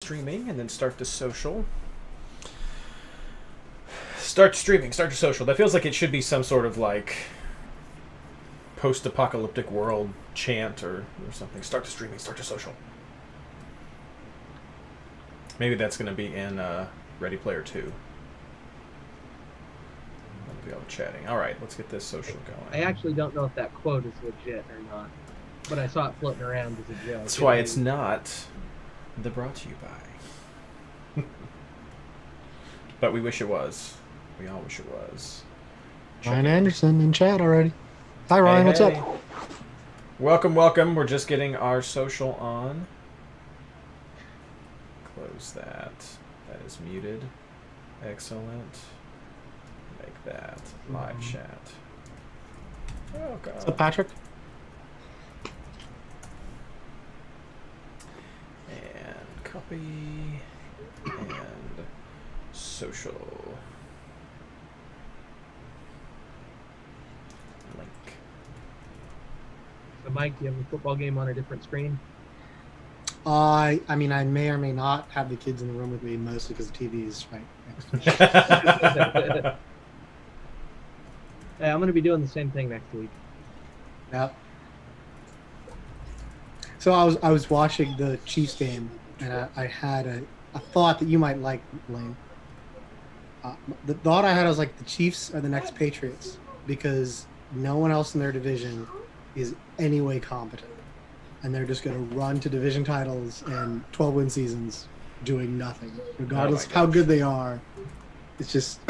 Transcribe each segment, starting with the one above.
Streaming and then start to social. Start streaming, start to social. That feels like it should be some sort of like post-apocalyptic world chant or something. Start to streaming, start to social. Maybe that's going to be in Ready Player 2. That'll be all the chatting. All right, let's get this social going. I actually don't know if that quote is legit or not, but I saw it floating around as a joke. That's why it's not the brought to you by. But we wish it was. We all wish it was. Ryan Anderson in chat already. Hi, Ryan. Hey, what's hey. up? Welcome, welcome. We're just getting our social on. Close that. That is muted. Excellent. Make that live chat. Oh, God. What's up, Patrick? And copy. And social. Link. So, Mike, do you have a football game on a different screen? I mean, I may or may not have the kids in the room with me, mostly because the TV is right next to me. Hey, I'm going to be doing the same thing next week. Yep. So I was watching the Chiefs game, and I had a thought that you might like, Blaine. The thought I had was like the Chiefs are the next Patriots because no one else in their division is any way competent. And they're just going to run to division titles and 12-win seasons doing nothing. Regardless of how good they are, it's just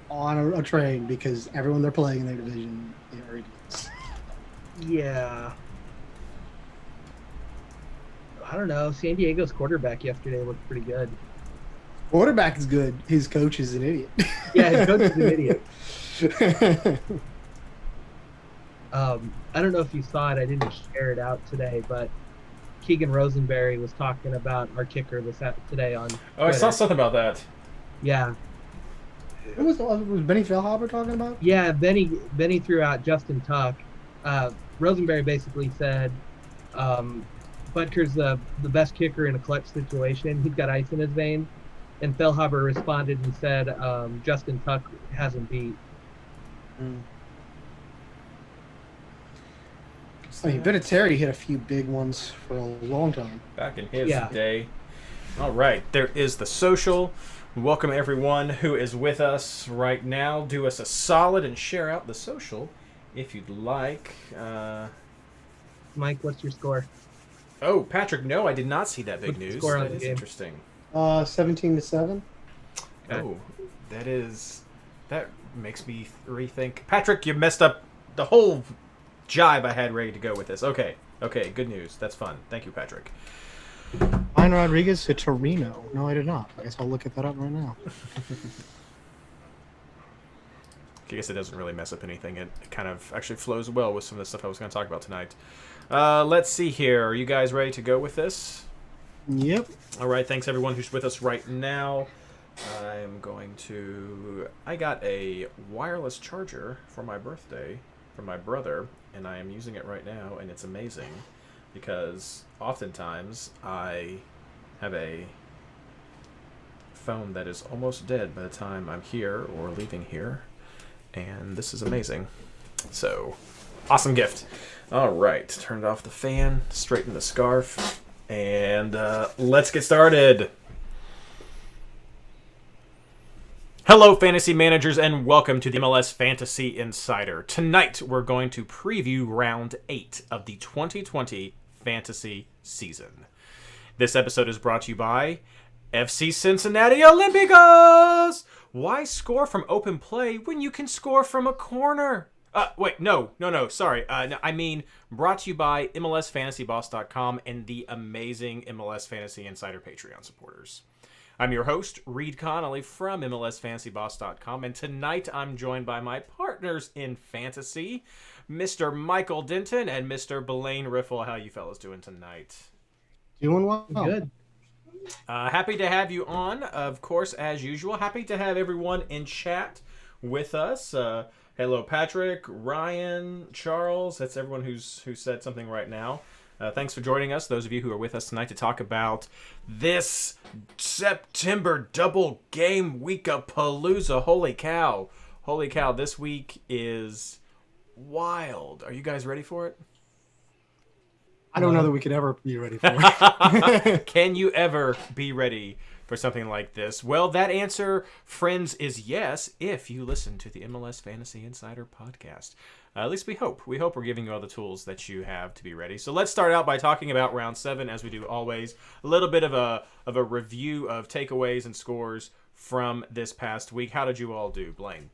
on a train because everyone they're playing in their division are idiots. Yeah. I don't know. San Diego's quarterback yesterday looked pretty good. Quarterback is good. His coach is an idiot. Yeah, his coach is an idiot. I don't know if you saw it. I didn't share it out today, but Keegan Rosenberry was talking about our kicker today on Twitter. Oh, I saw something about that. Yeah. Was Benny Feilhaber talking about? Yeah, Benny threw out Justin Tuck. Rosenberry basically said Butker's the best kicker in a clutch situation. He's got ice in his veins. And Feilhaber responded and said Justin Tuck hasn't beat. I mean, Vinatieri hit a few big ones for a long time. Back in his day. All right, there is the social. Welcome everyone who is with us right now. Do us a solid and share out the social if you'd like. Mike, what's your score? Oh, Patrick, no, I did not see that big What's the news. score on That the is game? interesting. 17-7. Okay. Oh, that makes me rethink. Patrick, you messed up the whole jibe I had ready to go with this. Okay, good news. That's fun. Thank you, Patrick. Ryan Rodriguez to Torino. No, I did not. I guess I'll look at that up right now. I guess it doesn't really mess up anything. It kind of actually flows well with some of the stuff I was going to talk about tonight. Let's see here. Are you guys ready to go with this? Yep. All right. Thanks, everyone who's with us right now. I got a wireless charger for my birthday from my brother, and I am using it right now, and it's amazing because oftentimes I have a phone that is almost dead by the time I'm here or leaving here, and this is amazing. So, awesome gift. All right, turned off the fan, straighten the scarf, and let's get started. Hello, fantasy managers, and welcome to the MLS Fantasy Insider. Tonight, we're going to preview Round 8 of the 2020 fantasy season. This episode is brought to you by FC Cincinnati Olympiacos! Why score from open play when you can score from a corner? Sorry. I mean, brought to you by MLSFantasyBoss.com and the amazing MLS Fantasy Insider Patreon supporters. I'm your host, Reed Connolly from MLSFantasyBoss.com, and tonight I'm joined by my partners in fantasy, Mr. Michael Denton and Mr. Blaine Riffle. How you fellas doing tonight? Doing well. Good. Happy to have you on, of course, as usual. Happy to have everyone in chat with us. Hello, Patrick, Ryan, Charles. That's everyone who said something right now. Thanks for joining us, those of you who are with us tonight, to talk about this September double game week of Palooza. Holy cow. Holy cow, this week is wild. Are you guys ready for it? I don't know that we could ever be ready for it. Can you ever be ready for something like this? Well, that answer, friends, is yes, if you listen to the MLS Fantasy Insider podcast. At least we hope. We hope we're giving you all the tools that you have to be ready. So let's start out by talking about round 7, as we do always. A little bit of a review of takeaways and scores from this past week. How did you all do, Blaine?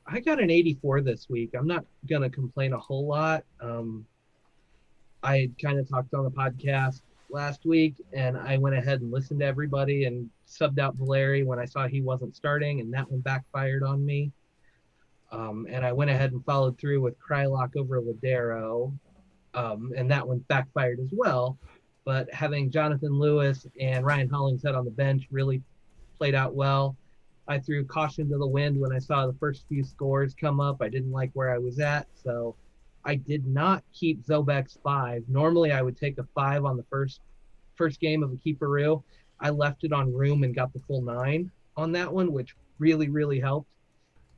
I got an 84 this week. I'm not going to complain a whole lot. I kind of talked on the podcast last week, and I went ahead and listened to everybody and subbed out Valeri when I saw he wasn't starting, and that one backfired on me. And I went ahead and followed through with Krylock over Ladero, and that one backfired as well. But having Jonathan Lewis and Ryan Hollingshead on the bench really played out well. I threw caution to the wind when I saw the first few scores come up. I didn't like where I was at, so I did not keep Zobek's 5. Normally, I would take a 5 on the first game of a keeperoo. I left it on room and got the full 9 on that one, which really, really helped.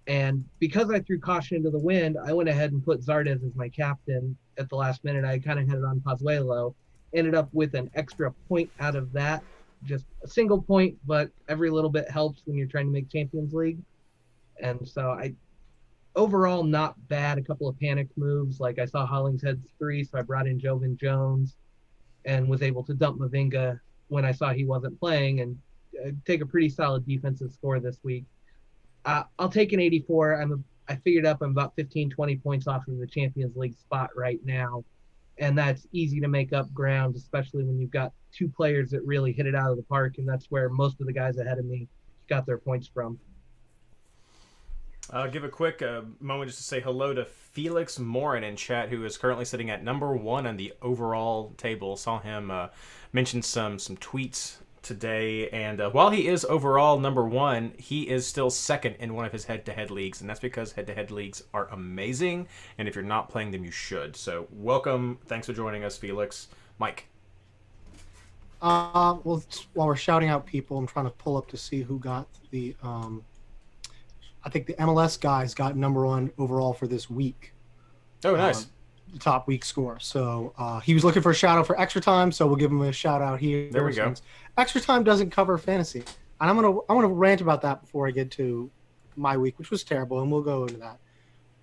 And because I threw caution into the wind, I went ahead and put Zardes as my captain at the last minute. I kind of had it on Pozuelo. Ended up with an extra point out of that. Just a single point, but every little bit helps when you're trying to make Champions League. And so overall, not bad. A couple of panic moves. Like I saw Hollingshead's 3, so I brought in Jovan Jones and was able to dump Mavinga when I saw he wasn't playing and take a pretty solid defensive score this week. I'll take an 84. I figured up I'm about 15, 20 points off of the Champions League spot right now. And that's easy to make up ground, especially when you've got 2 players that really hit it out of the park. And that's where most of the guys ahead of me got their points from. I'll give a quick moment just to say hello to Felix Morin in chat, who is currently sitting at number 1 on the overall table. Saw him mention some tweets today, and while he is overall number 1, he is still second in one of his head-to-head leagues, and that's because head-to-head leagues are amazing, and if you're not playing them, you should. So welcome. Thanks for joining us, Felix. Mike. Well, while we're shouting out people, I'm trying to pull up to see who got the I think the MLS guys got number 1 overall for this week. Oh, nice. The top week score. So he was looking for a shout out for extra time, so we'll give him a shout out here. There we go. Extra time doesn't cover fantasy, and I want to rant about that before I get to my week, which was terrible, and we'll go into that.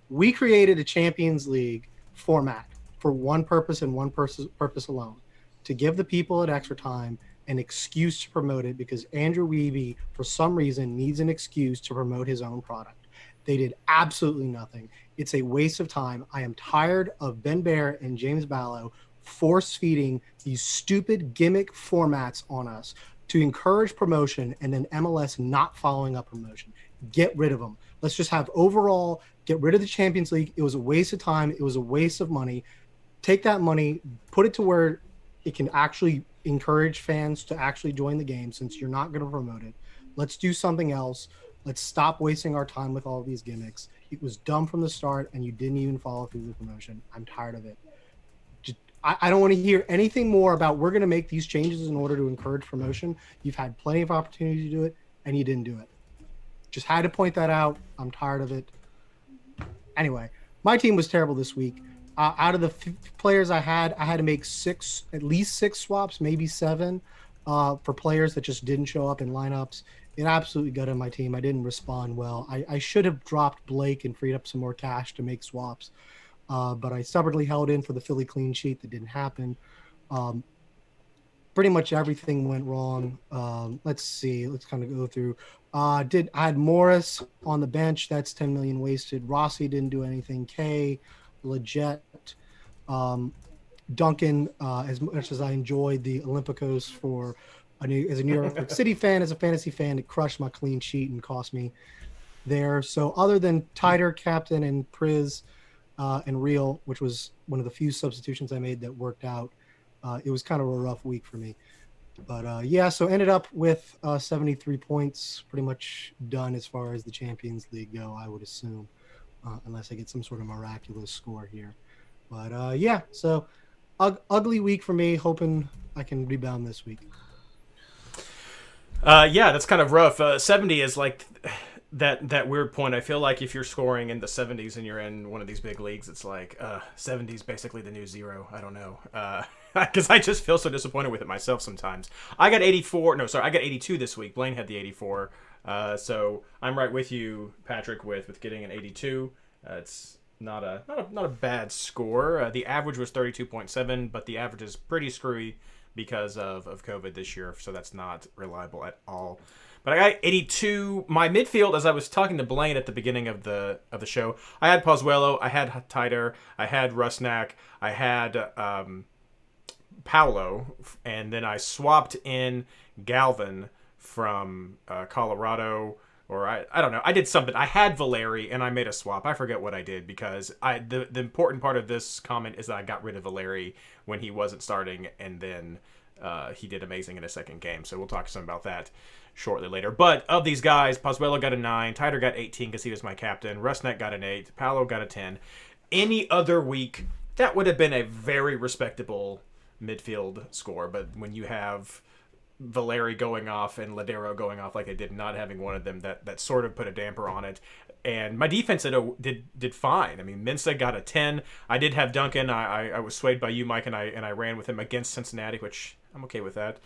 We created a Champions League format for one purpose and one purpose alone: to give the people at extra time an excuse to promote it, because Andrew Wiebe, for some reason, needs an excuse to promote his own product. They did absolutely nothing. It's a waste of time. I am tired of Ben Bear and James Ballo force-feeding these stupid gimmick formats on us to encourage promotion, and then MLS not following up promotion. Get rid of them. Let's just have overall, get rid of the Champions League. It was a waste of time. It was a waste of money. Take that money, put it to where it can actually encourage fans to actually join the game, since you're not going to promote it. Let's do something else. Let's stop wasting our time with all these gimmicks. It was dumb from the start, and you didn't even follow through the promotion. I'm tired of it. I don't want to hear anything more about we're going to make these changes in order to encourage promotion. You've had plenty of opportunity to do it, and you didn't do it. Just had to point that out. I'm tired of it. Anyway, my team was terrible this week. Out of the players I had to make at least six swaps, maybe 7, for players that just didn't show up in lineups. It absolutely gutted my team. I didn't respond well. I should have dropped Blake and freed up some more cash to make swaps, but I stubbornly held in for the Philly clean sheet. That didn't happen. Pretty much everything went wrong. Let's see. Let's kind of go through. I had Morris on the bench. That's 10 million wasted. Rossi didn't do anything. K, Leggett, Duncan. As much as I enjoyed the Olympicos as a New York City fan, as a fantasy fan, it crushed my clean sheet and cost me there. So other than Titer, Captain, and Priz, and Real, which was one of the few substitutions I made that worked out, it was kind of a rough week for me. But so ended up with 73 points, pretty much done as far as the Champions League go, I would assume, unless I get some sort of miraculous score here. But so ugly week for me. Hoping I can rebound this week. Yeah, that's kind of rough. 70 is like that weird point. I feel like if you're scoring in the 70s and you're in one of these big leagues, it's like 70 is basically the new zero. I don't know. Because I just feel so disappointed with it myself sometimes. I got 84. No, sorry, I got 82 this week. Blaine had the 84. So I'm right with you, Patrick, with getting an 82. It's not a bad score. The average was 32.7, but the average is pretty screwy because of COVID this year, so that's not reliable at all. But I got 82. My midfield, as I was talking to Blaine at the beginning of the show, I had Pozuelo, I had Titer, I had Rusnak, I had Paolo, and then I swapped in Galvin from Colorado, or I don't know. I did something. I had Valeri, and I made a swap. I forget what I did because the important part of this comment is that I got rid of Valeri when he wasn't starting, and then he did amazing in his second game. So we'll talk some about that shortly later. But of these guys, Pozuelo got a 9, Titer got 18 because he was my captain, Rusnak got an 8, Paolo got a 10. Any other week, that would have been a very respectable midfield score. But when you have Valeri going off and Ladero going off like they did, not having one of them, that sort of put a damper on it. And my defense did fine. I mean, Mensah got a 10. I did have Duncan. I was swayed by you, Mike, and I ran with him against Cincinnati, which I'm okay with that.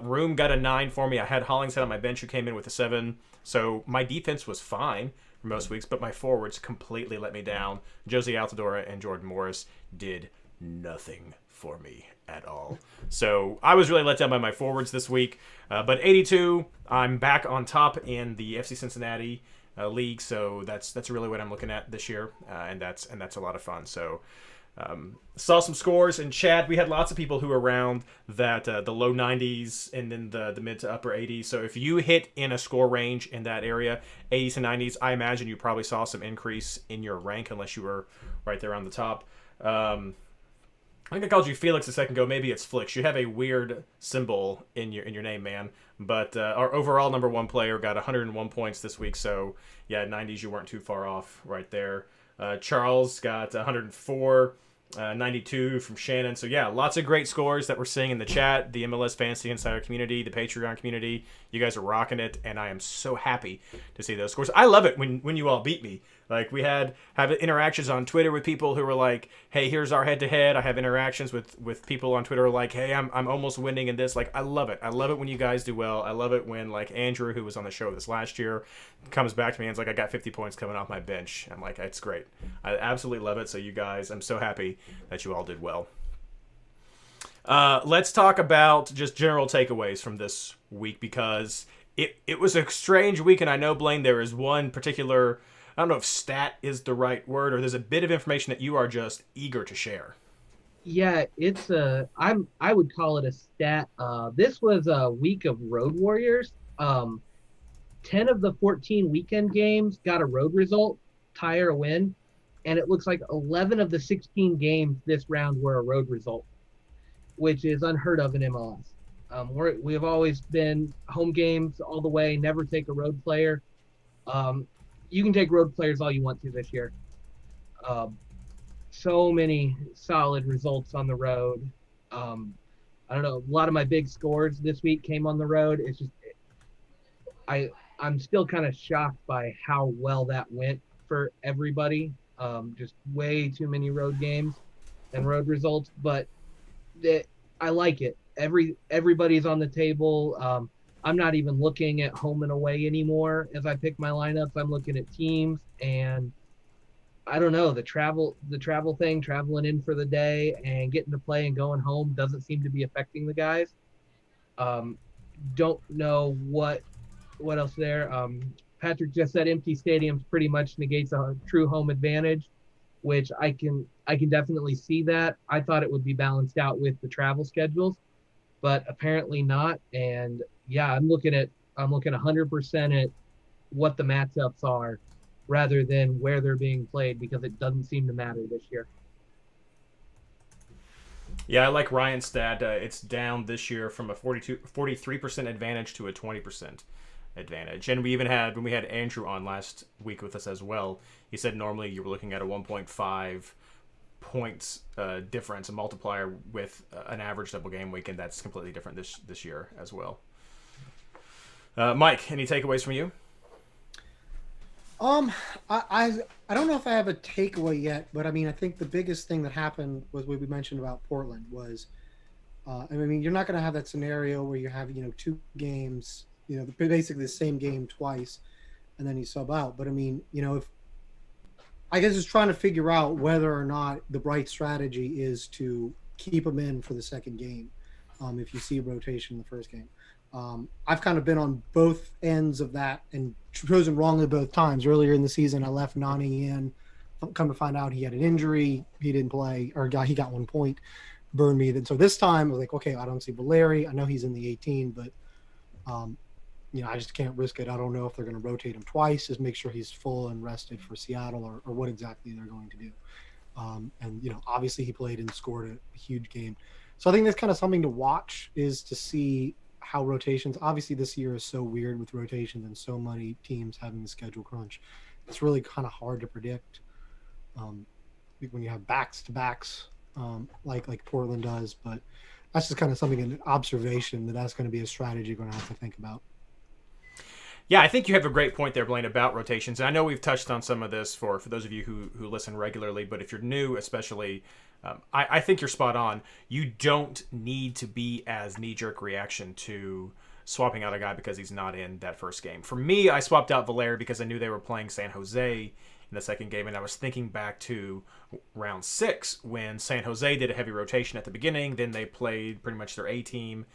Room got a 9 for me. I had Hollingshead on my bench who came in with a 7. So my defense was fine for most weeks, but my forwards completely let me down. Josie Altidore and Jordan Morris did nothing for me at all. So I was really let down by my forwards this week. But 82, I'm back on top in the FC Cincinnati league. So that's really what I'm looking at this year, and that's a lot of fun. So saw some scores in chat. We had lots of people who were around that the low 90s and then the mid to upper 80s. So if you hit in a score range in that area, 80s to 90s, I imagine you probably saw some increase in your rank unless you were right there on the top. I think I called you Felix a second ago. Maybe it's Flix. You have a weird symbol in your name, man. But our overall number 1 player got 101 points this week. So, yeah, 90s, you weren't too far off right there. Charles got 104, 92 from Shannon. So, yeah, lots of great scores that we're seeing in the chat, the MLS Fantasy Insider community, the Patreon community. You guys are rocking it, and I am so happy to see those scores. I love it when you all beat me. Like, we have interactions on Twitter with people who were like, hey, here's our head-to-head. I have interactions with people on Twitter like, hey, I'm almost winning in this. Like, I love it. I love it when you guys do well. I love it when, like, Andrew, who was on the show this last year, comes back to me and is like, I got 50 points coming off my bench. I'm like, it's great. I absolutely love it. So you guys, I'm so happy that you all did well. Let's talk about just general takeaways from this week because it was a strange week, and I know, Blaine, there is one particular, I don't know if stat is the right word, or there's a bit of information that you are just eager to share. Yeah, I would call it a stat. This was a week of Road Warriors. 10 of the 14 weekend games got a road result, tie or a win, and it looks like 11 of the 16 games this round were a road result, which is unheard of in MLS. We have always been home games all the way, never take a road player. You can take road players all you want to this year. So many solid results on the road. I don't know. A lot of my big scores this week came on the road. It's just, I'm still kind of shocked by how well that went for everybody. Just way too many road games and road results, but I like it. Everybody's on the table. I'm not even looking at home and away anymore as I pick my lineups. I'm looking at teams, and I don't know, the travel thing, traveling in for the day and getting to play and going home doesn't seem to be affecting the guys. Don't know what else there. Patrick just said empty stadiums pretty much negates a true home advantage, which I can definitely see that. I thought it would be balanced out with the travel schedules, but apparently not. And yeah, I'm looking 100% at what the matchups are rather than where they're being played, because it doesn't seem to matter this year. Yeah, I like Ryan's stat. It's down this year from a 43% advantage to a 20% advantage. And we even had, when we had Andrew on last week with us as well, he said normally you were looking at a 1.5 points difference, a multiplier with an average double game week, and that's completely different this year as well. Mike, any takeaways from you? I don't know if I have a takeaway yet, but I mean, I think the biggest thing that happened was what we mentioned about Portland was, I mean, you're not going to have that scenario where you have, 2 games, basically the same game twice, and then you sub out. But I mean, if I guess it's trying to figure out whether or not the right strategy is to keep them in for the second game. If you see rotation in the first game. I've kind of been on both ends of that and chosen wrongly both times. Earlier in the season, I left Nani in. Come to find out he had an injury. He didn't play, or he got 1 point, burned me. Then so this time I was like, okay, I don't see Valeri. I know he's in the 18, but I just can't risk it. I don't know if they're going to rotate him twice. Just make sure he's full and rested for Seattle, or what exactly they're going to do. And obviously he played and scored a huge game. So I think that's kind of something to watch, is to see how rotations, obviously this year is so weird with rotations and so many teams having the schedule crunch. It's really kind of hard to predict when you have backs to backs like Portland does, but that's just kind of something, an observation that's going to be a strategy you're going to have to think about. Yeah, I think you have a great point there, Blaine, about rotations. And I know we've touched on some of this for those of you who listen regularly, but if you're new especially, I think you're spot on. You don't need to be as knee-jerk reaction to swapping out a guy because he's not in that first game. For me, I swapped out Valeri because I knew they were playing San Jose in the second game, and I was thinking back to round 6 when San Jose did a heavy rotation at the beginning. Then they played pretty much their A team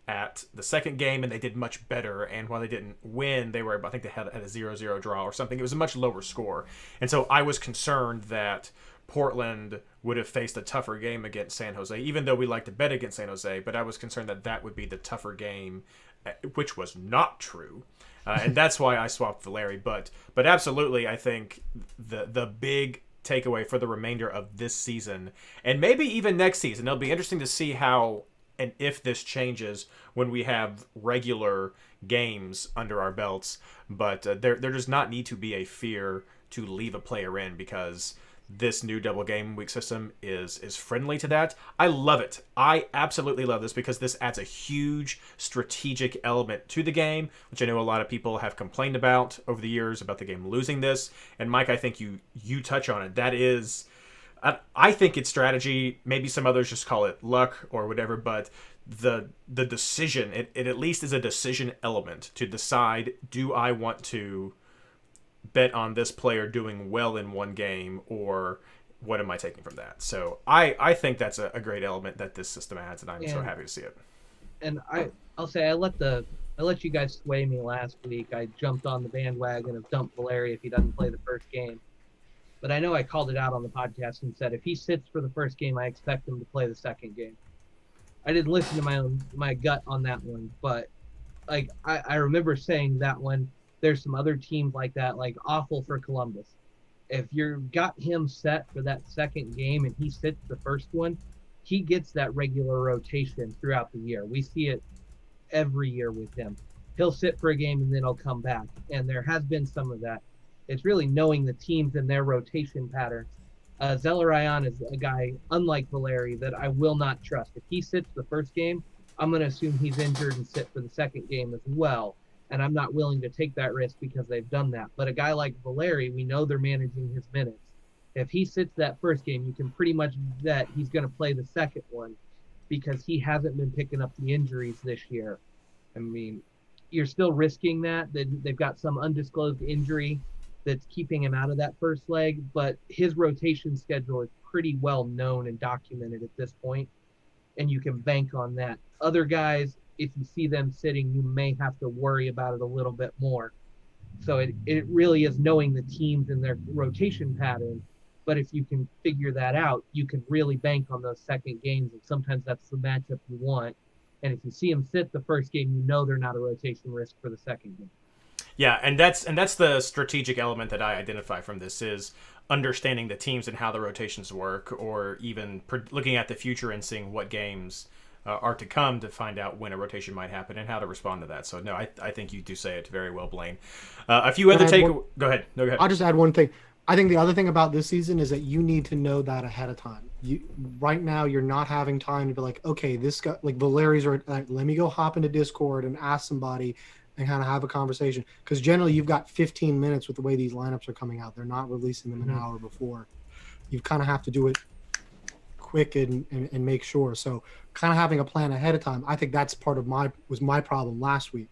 at the second game, and they did much better. And while they didn't win, I think they had a 0-0 draw or something. It was a much lower score. And so I was concerned that Portland would have faced a tougher game against San Jose, even though we like to bet against San Jose, but I was concerned that would be the tougher game, which was not true. And that's why I swapped Valeri. But absolutely, I think the big takeaway for the remainder of this season, and maybe even next season, it'll be interesting to see how and if this changes when we have regular games under our belts. But there does not need to be a fear to leave a player in, because this new double game week system is friendly to that. I love it. I absolutely love this, because this adds a huge strategic element to the game, which I know a lot of people have complained about over the years about the game losing this. And Mike, I think you touch on it. That is, I think it's strategy. Maybe some others just call it luck or whatever, but the decision, it at least is a decision element to decide, do I want to bet on this player doing well in one game, or what am I taking from that? So I think that's a great element that this system adds, and I'm so happy to see it. And I'll say I let you guys sway me last week. I jumped on the bandwagon of dump Valeri if he doesn't play the first game. But I know I called it out on the podcast and said if he sits for the first game, I expect him to play the second game. I didn't listen to my gut on that one, but like I remember saying that one. There's some other teams like that, like awful for Columbus. If you've got him set for that second game and he sits the first one, he gets that regular rotation throughout the year. We see it every year with him. He'll sit for a game and then he'll come back. And there has been some of that. It's really knowing the teams and their rotation patterns. Zelarayan is a guy, unlike Valeri, that I will not trust. If he sits the first game, I'm going to assume he's injured and sit for the second game as well. And I'm not willing to take that risk because they've done that. But a guy like Valeri, we know they're managing his minutes. If he sits that first game, you can pretty much bet he's going to play the second one, because he hasn't been picking up the injuries this year. I mean, you're still risking that. They've got some undisclosed injury that's keeping him out of that first leg, but his rotation schedule is pretty well known and documented at this point, and you can bank on that. Other guys, if you see them sitting, you may have to worry about it a little bit more. So it really is knowing the teams and their rotation pattern. But if you can figure that out, you can really bank on those second games. And sometimes that's the matchup you want. And if you see them sit the first game, you know they're not a rotation risk for the second game. Yeah, and that's the strategic element that I identify from this, is understanding the teams and how the rotations work, or even looking at the future and seeing what games are to come to find out when a rotation might happen and how to respond to that. So, no, I think you do say it very well, Blaine. A few other Go ahead. No, go ahead. I'll just add one thing. I think the other thing about this season is that you need to know that ahead of time. You right now you're not having time to be like, okay, this guy like Valeri's or like, let me go hop into Discord and ask somebody and kind of have a conversation because generally you've got 15 minutes with the way these lineups are coming out. They're not releasing them an hour before. You kind of have to do it quick and make sure. So kind of having a plan ahead of time. I think that's part of my problem last week.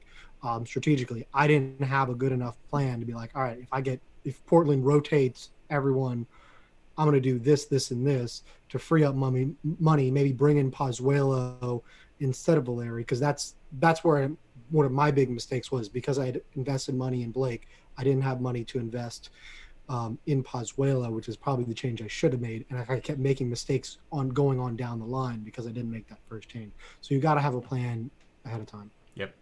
Strategically, I didn't have a good enough plan to be like, all right, if Portland rotates everyone, I'm going to do this, this, and this to free up money. Maybe bring in Pozuelo instead of Valeri, because that's where one of my big mistakes was because I had invested money in Blake. I didn't have money to invest in Pozuelo, which is probably the change I should have made, and I kept making mistakes on going on down the line because I didn't make that first change. So you got to have a plan ahead of time. Yep.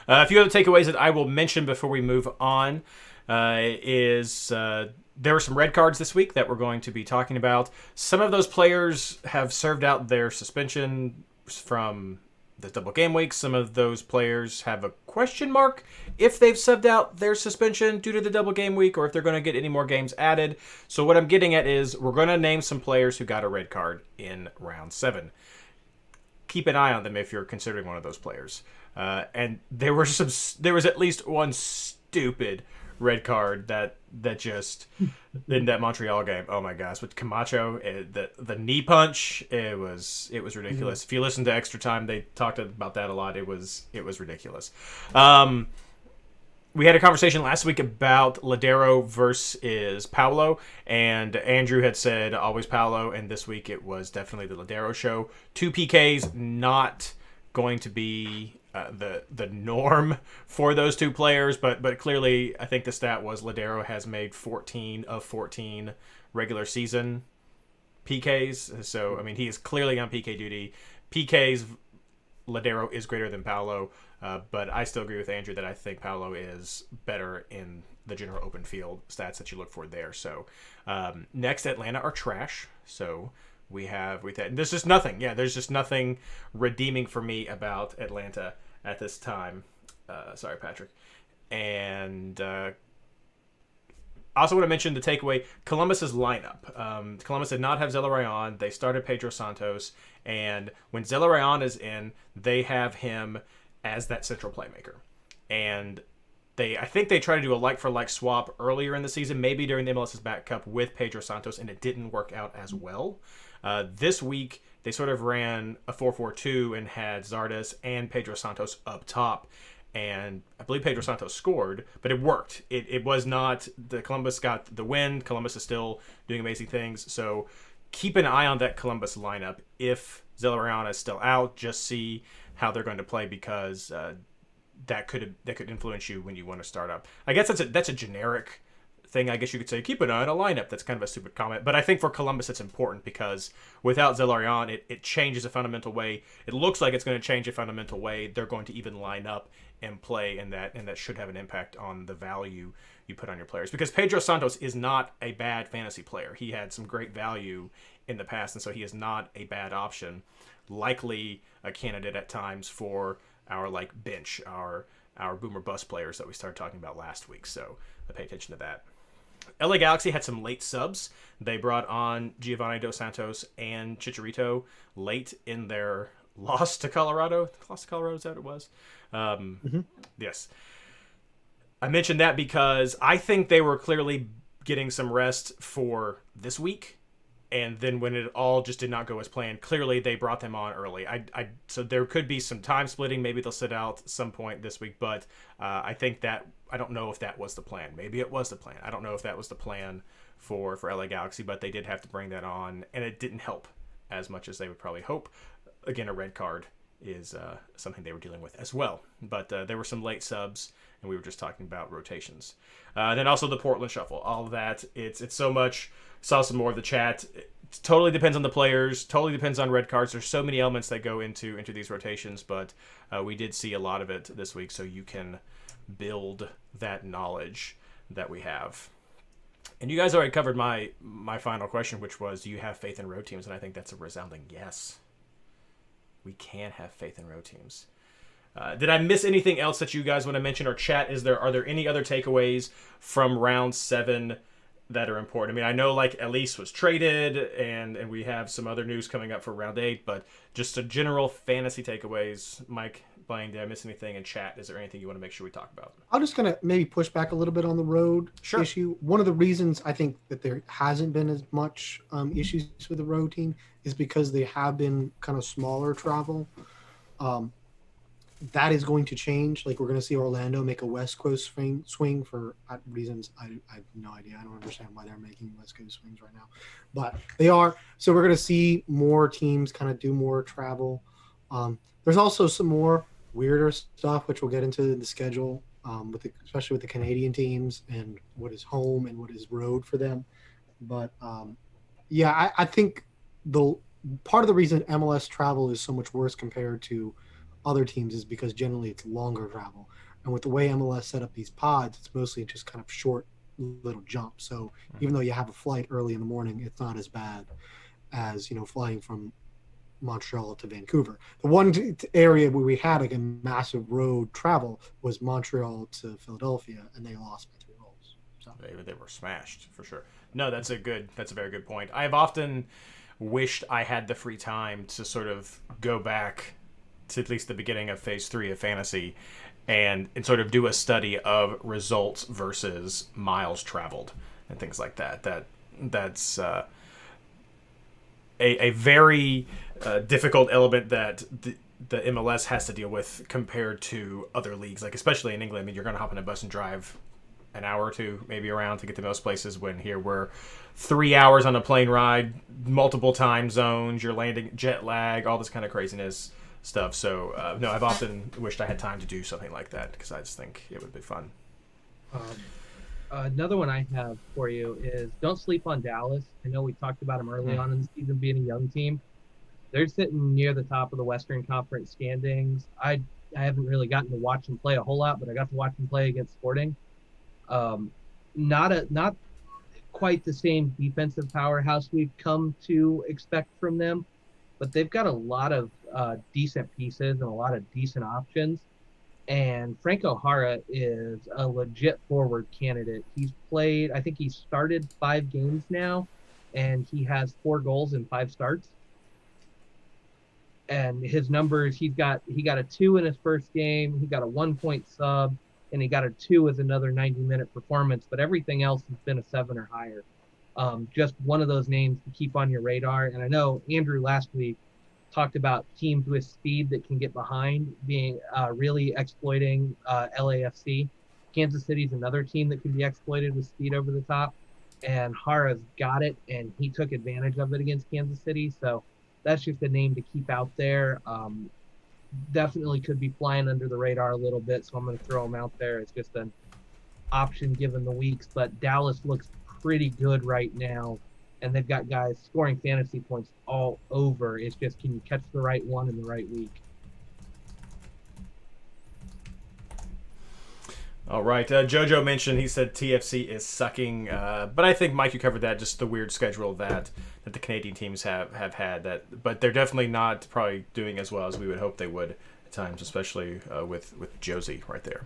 A few other takeaways that I will mention before we move on is there were some red cards this week that we're going to be talking about. Some of those players have served out their suspension from the double game week. Some of those players have a question mark if they've subbed out their suspension due to the double game week or if they're going to get any more games added. So what I'm getting at is we're going to name some players who got a red card in round 7. Keep an eye on them if you're considering one of those players. And there was at least one stupid red card that just in that Montreal game. Oh my gosh, with Camacho, the knee punch, it was ridiculous. If you listen to Extra Time, they talked about that a lot. It was ridiculous. We had a conversation last week about Ladero versus Paolo, and Andrew had said always Paolo, and this week it was definitely the Ladero show. 2 PKs, not going to be the norm for those two players, but clearly I think the stat was Ladero has made 14 of 14 regular season PKs. So I mean he is clearly on PK duty. PKs, Ladero is greater than Paolo, but I still agree with Andrew that I think Paolo is better in the general open field stats that you look for there. So next, Atlanta are trash. So we have there's just nothing. Yeah, there's just nothing redeeming for me about Atlanta at this time. Sorry, Patrick. And I also want to mention the takeaway, Columbus's lineup. Columbus did not have Zelarayan. They started Pedro Santos. And when Zelarayan is in, they have him as that central playmaker. And I think they tried to do a like-for-like swap earlier in the season, maybe during the MLS's Back Cup with Pedro Santos, and it didn't work out as well. This week, they sort of ran a 4-4-2 and had Zardes and Pedro Santos up top. And I believe Pedro Santos scored, but it worked. It was not the Columbus got the win. Columbus is still doing amazing things. So keep an eye on that Columbus lineup. If Zelarayan is still out, just see how they're going to play because that could influence you when you want to start up. I guess that's a generic thing. I guess you could say keep an eye on a lineup. That's kind of a stupid comment, but I think for Columbus it's important because without Zelarayan, it changes a fundamental way. It looks like it's going to change a fundamental way. They're going to even line up and play, and that should have an impact on the value you put on your players. Because Pedro Santos is not a bad fantasy player. He had some great value in the past, and so he is not a bad option. Likely a candidate at times for our bench, our boomer bust players that we started talking about last week. So pay attention to that. LA Galaxy had some late subs. They brought on Giovanni Dos Santos and Chicharito late in their loss to Colorado. Loss to Colorado, is that what it was? Yes. I mentioned that because I think they were clearly getting some rest for this week. And then when it all just did not go as planned, clearly they brought them on early. So there could be some time splitting. Maybe they'll sit out at some point this week. But I think that I don't know if that was the plan. Maybe it was the plan. I don't know if that was the plan for LA Galaxy, but they did have to bring that on, and it didn't help as much as they would probably hope. Again, a red card is something they were dealing with as well. But there were some late subs, and we were just talking about rotations. Then also the Portland Shuffle. All of that. It's so much. Saw some more of the chat. It totally depends on the players. Totally depends on red cards. There's so many elements that go into these rotations, but we did see a lot of it this week, so you can build that knowledge that we have. And you guys already covered my final question, which was, do you have faith in road teams? And I think that's a resounding yes. We can have faith in road teams. Did I miss anything else that you guys want to mention or chat? Are there any other takeaways from round 7 that are important. I mean, I know like Elise was traded, and we have some other news coming up for round 8, but just a general fantasy takeaways. Mike, Blaine, did I miss anything in chat? Is there anything you want to make sure we talk about? I'm just going to maybe push back a little bit on the road issue. One of the reasons I think that there hasn't been as much issues with the road team is because they have been kind of smaller travel. That is going to change. Like, we're going to see Orlando make a West Coast swing for reasons I have no idea. I don't understand why they're making West Coast swings right now, but they are. So we're going to see more teams kind of do more travel. There's also some more weirder stuff, which we'll get into the schedule, especially with the Canadian teams and what is home and what is road for them. But I think the part of the reason MLS travel is so much worse compared to other teams is because generally it's longer travel. And with the way MLS set up these pods, it's mostly just kind of short little jumps. So even though you have a flight early in the morning, it's not as bad as, flying from Montreal to Vancouver. The one area where we had like a massive road travel was Montreal to Philadelphia, and they lost by 3 goals. So they were smashed for sure. No, that's a very good point. I've often wished I had the free time to sort of go back to at least the beginning of phase 3 of fantasy and sort of do a study of results versus miles traveled and things like that. That's a very difficult element that the MLS has to deal with compared to other leagues, like especially in England. I mean, you're going to hop in a bus and drive an hour or two maybe around to get to most places, when here we're 3 hours on a plane ride, multiple time zones, you're landing, jet lag, all this kind of craziness stuff. So no, I've often wished I had time to do something like that because I just think it would be fun. Another one I have for you is don't sleep on Dallas. I know we talked about them early on in the season being a young team. They're sitting near the top of the Western Conference standings. I haven't really gotten to watch them play a whole lot, but I got to watch them play against Sporting. Not quite the same defensive powerhouse we've come to expect from them, but they've got a lot of decent pieces and a lot of decent options. And Franco Jara is a legit forward candidate. He's played, I think he's started 5 games now, and he has 4 goals in 5 starts. And his numbers, he got a 2 in his first game, he got a 1-point sub, and he got a 2 as another 90-minute performance. But everything else has been a 7 or higher. Just one of those names to keep on your radar. And I know Andrew last week talked about teams with speed that can get behind, being really exploiting LAFC. Kansas City's another team that can be exploited with speed over the top, and Hara's got it, and he took advantage of it against Kansas City. So that's just a name to keep out there. Definitely could be flying under the radar a little bit, so I'm going to throw him out there as just an option given the weeks. But Dallas looks pretty good right now, and they've got guys scoring fantasy points all over. It's just, can you catch the right one in the right week? All right. JoJo mentioned, he said TFC is sucking. But I think, Mike, you covered that, just the weird schedule that the Canadian teams have had. But they're definitely not probably doing as well as we would hope they would at times, especially with Josie right there.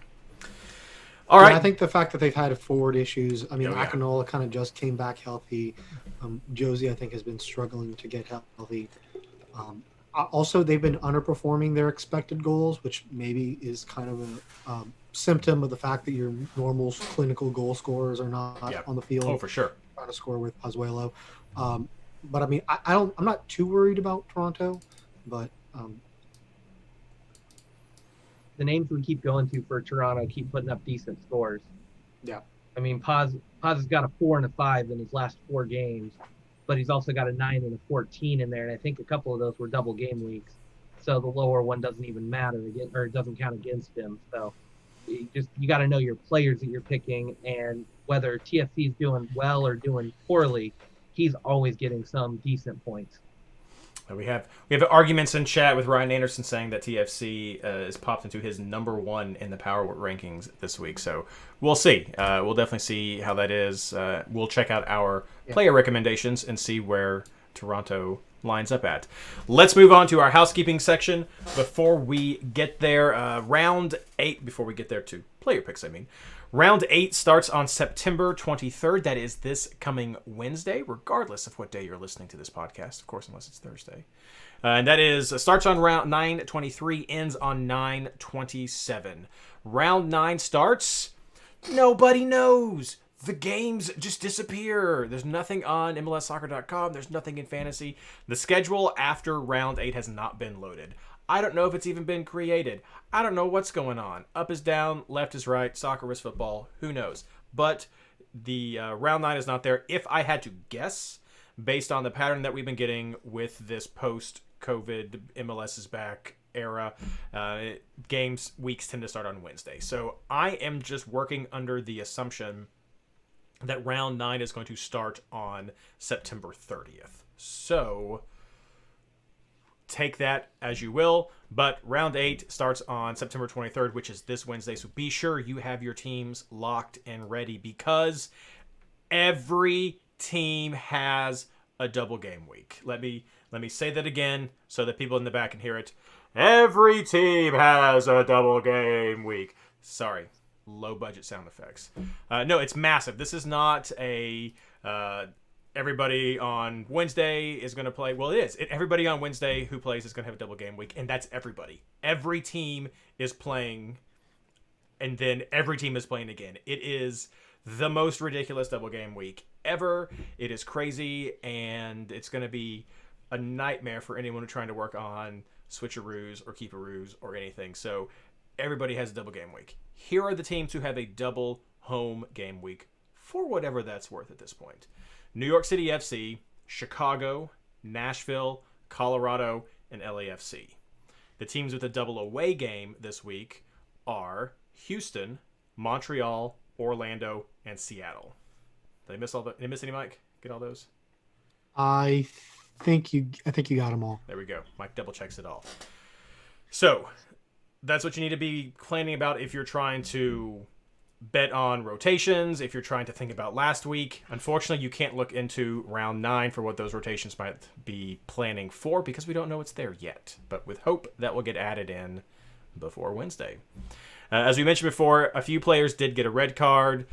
All right. I think the fact that they've had forward issues, I mean, Akinola kind of just came back healthy. Josie, I think, has been struggling to get healthy. Also, they've been underperforming their expected goals, which maybe is kind of a symptom of the fact that your normal clinical goal scorers are not on the field. Oh, for sure. Trying to score with Pozuelo. But I mean, I'm not too worried about Toronto, but the names we keep going to for Toronto keep putting up decent scores. Yeah. I mean, Paz has got a 4 and a 5 in his last 4 games, but he's also got a 9 and a 14 in there, and I think a couple of those were double game weeks. So the lower one doesn't even matter again, or it doesn't count against him. So you got to know your players that you're picking, and whether TFC is doing well or doing poorly, he's always getting some decent points. We have arguments in chat with Ryan Anderson saying that TFC is popped into his number 1 in the power rankings this week. So we'll see. We'll definitely see how that is. We'll check out our player recommendations and see where Toronto lines up at. Let's move on to our housekeeping section. Before we get there, round 8, before we get there to player picks, Round 8 starts on September 23rd. That is this coming Wednesday, regardless of what day you're listening to this podcast, of course, unless it's Thursday. And that is starts on round 9/23, ends on 9/27. Round 9 starts. Nobody knows. The games just disappear. There's nothing on MLSsoccer.com. There's nothing in fantasy. The schedule after round 8 has not been loaded. I don't know if it's even been created. I don't know what's going on. Up is down, left is right, soccer is football. Who knows? But the round 9 is not there. If I had to guess, based on the pattern that we've been getting with this post-COVID MLS is back era, games weeks tend to start on Wednesday. So I am just working under the assumption that round 9 is going to start on September 30th. So take that as you will, but round 8 starts on September 23rd, which is this Wednesday. So be sure you have your teams locked and ready, because every team has a double game week. Let me say that again so that people in the back can hear it. Every team has a double game week. Sorry, low budget sound effects. No, it's massive. This is not a everybody on Wednesday is going to play. Well, it is. Everybody on Wednesday who plays is going to have a double game week, and that's everybody. Every team is playing, and then every team is playing again. It is the most ridiculous double game week ever. It is crazy, and it's going to be a nightmare for anyone who's trying to work on switcheroos or keeperoos or anything. So everybody has a double game week. Here are the teams who have a double home game week, for whatever that's worth at this point. New York City FC, Chicago, Nashville, Colorado, and LAFC. The teams with a double away game this week are Houston, Montreal, Orlando, and Seattle. Did I miss any, Mike? Get all those? I think you got them all. There we go. Mike double checks it all. So that's what you need to be planning about if you're trying to bet on rotations, if you're trying to think about last week. Unfortunately, you can't look into round 9 for what those rotations might be planning for, because we don't know it's there yet. But with hope, that will get added in before Wednesday. As we mentioned before, a few players did get a red card.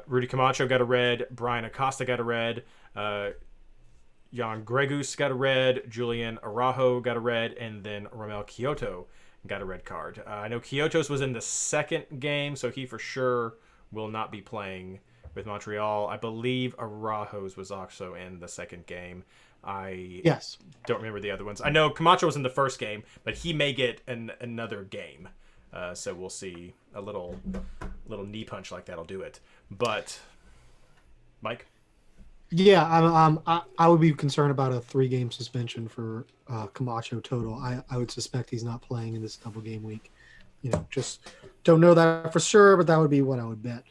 Rudy Camacho got a red. Brian Acosta got a red. Jan Gregus got a red. Julian Araujo got a red. And then Romel Kyoto got a red card. I know Kyoto's was in the second game, so he for sure will not be playing with Montreal. I believe Araujo's was also in the second game. I don't remember the other ones. I know Camacho was in the first game, but he may get another game. So we'll see. A little knee punch like that'll do it. But Mike? Yeah, I would be concerned about a 3-game suspension for Camacho total. I would suspect he's not playing in this double game week. Just don't know that for sure, but that would be what I would bet.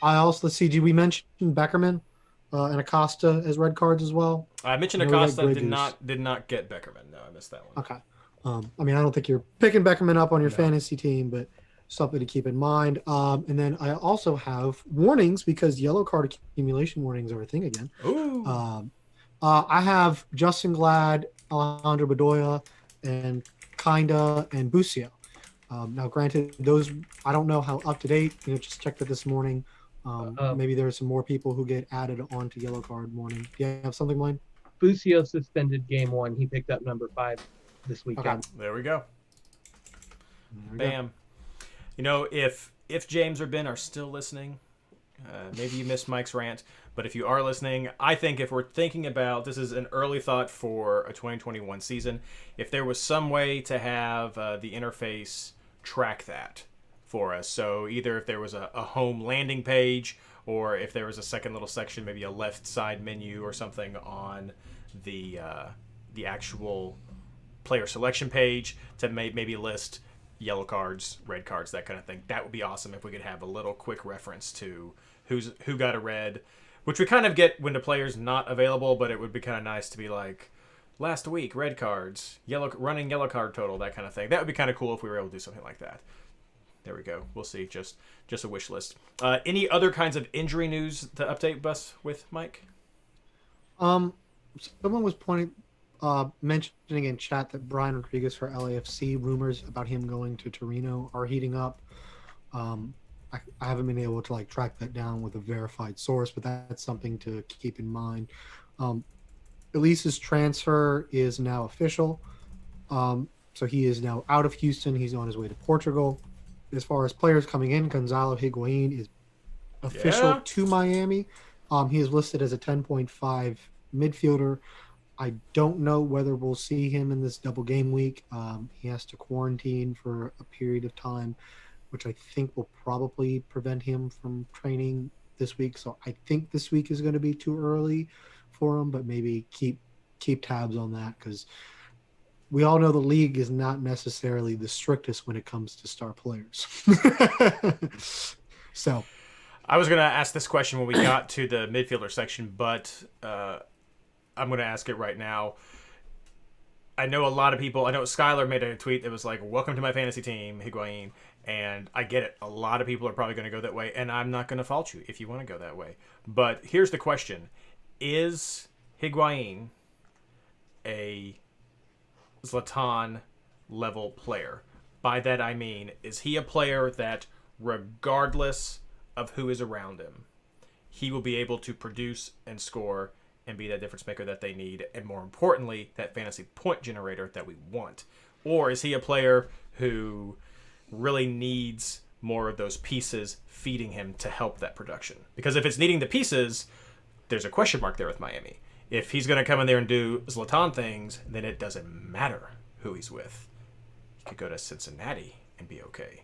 Let's see, did we mention Beckerman and Acosta as red cards as well? I mentioned Acosta did not get Beckerman. No, I missed that one. Okay. I don't think you're picking Beckerman up on your fantasy team, but something to keep in mind. And then I also have warnings, because yellow card accumulation warnings are a thing again. Ooh. I have Justin Glad, Alejandro Bedoya, and Kinda and Busio. Now, granted, those I don't know how up to date. Just checked it this morning. Maybe there are some more people who get added onto yellow card warning. Do you have something, Blaine? Busio suspended game 1. He picked up number 5 this weekend. Okay. There we go. Bam. If James or Ben are still listening, maybe you missed Mike's rant, but if you are listening, I think if we're thinking about, this is an early thought for a 2021 season, if there was some way to have the interface track that for us, so either if there was a home landing page, or if there was a second little section, maybe a left side menu or something on the actual player selection page to maybe list yellow cards, red cards, that kind of thing. That would be awesome if we could have a little quick reference to who got a red, which we kind of get when the player's not available, but it would be kind of nice to be like, last week, red cards, running yellow card total, that kind of thing. That would be kind of cool if we were able to do something like that. There we go. We'll see. Just a wish list. Any other kinds of injury news to update us with, Mike? Someone was mentioning in chat that Brian Rodriguez for LAFC, rumors about him going to Torino are heating up. I haven't been able to track that down with a verified source, but that's something to keep in mind. Elise's transfer is now official. So he is now out of Houston. He's on his way to Portugal. As far as players coming in, Gonzalo Higuain is official to Miami. He is listed as a 10.5 midfielder. I don't know whether we'll see him in this double game week. He has to quarantine for a period of time, which I think will probably prevent him from training this week. So I think this week is going to be too early for him, but maybe keep tabs on that, because we all know the league is not necessarily the strictest when it comes to star players. So I was going to ask this question when we got to the midfielder section, but I'm going to ask it right now. I know a lot of people, I know Skylar made a tweet that was like, welcome to my fantasy team, Higuain. And I get it. A lot of people are probably going to go that way, and I'm not going to fault you if you want to go that way. But here's the question. Is Higuain a Zlatan-level player? By that I mean, is he a player that, regardless of who is around him, he will be able to produce and score and be that difference maker that they need, and more importantly, that fantasy point generator that we want? Or is he a player who really needs more of those pieces feeding him to help that production? Because if it's needing the pieces, there's a question mark there with Miami. If he's going to come in there and do Zlatan things, then it doesn't matter who he's with. He could go to Cincinnati and be okay.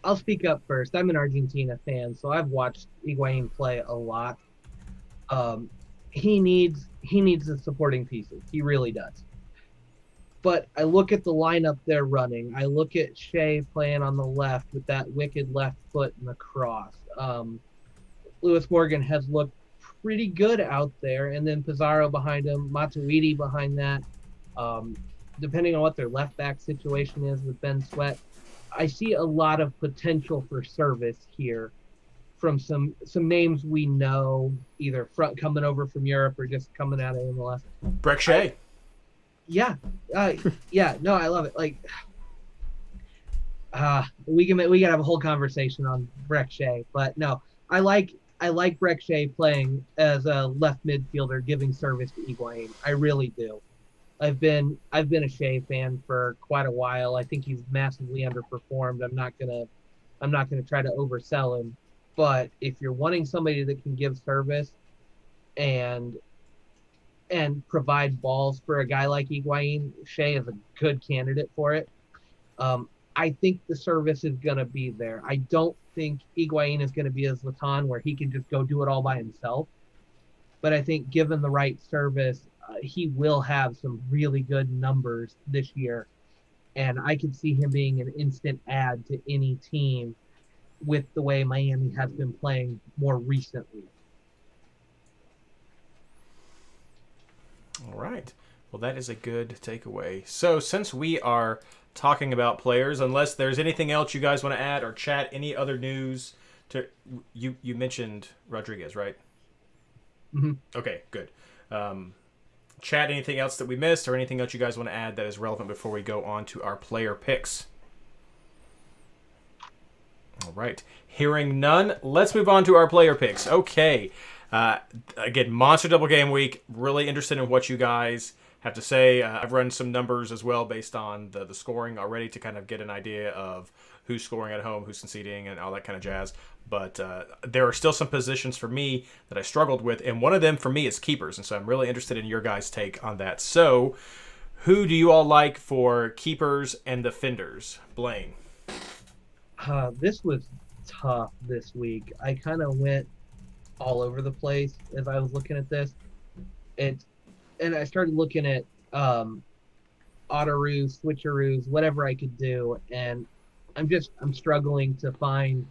I'll speak up first. I'm an Argentina fan, so I've watched Higuain play a lot. He needs the supporting pieces. He really does. But I look at the lineup they're running. I look at Shea playing on the left with that wicked left foot and the cross. Lewis Morgan has looked pretty good out there, and then Pizarro behind him, Matuidi behind that. Depending on what their left back situation is with Ben Sweat, I see a lot of potential for service here from some names we know, either front coming over from Europe or just coming out of MLS. Breck Shea. Yeah, no, I love it. We can have a whole conversation on Breck Shea, but no, I like Breck Shea playing as a left midfielder, giving service to Higuain. I really do. I've been a Shea fan for quite a while. I think he's massively underperformed. I'm not gonna try to oversell him, but if you're wanting somebody that can give service and provide balls for a guy like Higuain, Shea is a good candidate for it. I think the service is going to be there. I don't think Higuain is going to be a Zlatan where he can just go do it all by himself. But I think given the right service, he will have some really good numbers this year. And I could see him being an instant add to any team with the way Miami has been playing more recently. All right. Well, that is a good takeaway. So since we are talking about players, unless there's anything else you guys want to add or chat, any other news to you mentioned Rodriguez, right? Mm-hmm. Okay, good. Chat, anything else that we missed or anything else you guys want to add that is relevant before we go on to our player picks? All right. Hearing none, let's move on to our player picks. Okay. Again, monster double game week. Really interested in what you guys have to say. I've run some numbers as well based on the scoring already to kind of get an idea of who's scoring at home, who's conceding, and all that kind of jazz. But there are still some positions for me that I struggled with, and one of them for me is keepers, and so I'm really interested in your guys' take on that. So, who do you all like for keepers and defenders? Blaine. This was tough this week. I kind of went all over the place as I was looking at this. And I started looking at autoroos, switcheroos, whatever I could do, and I'm struggling to find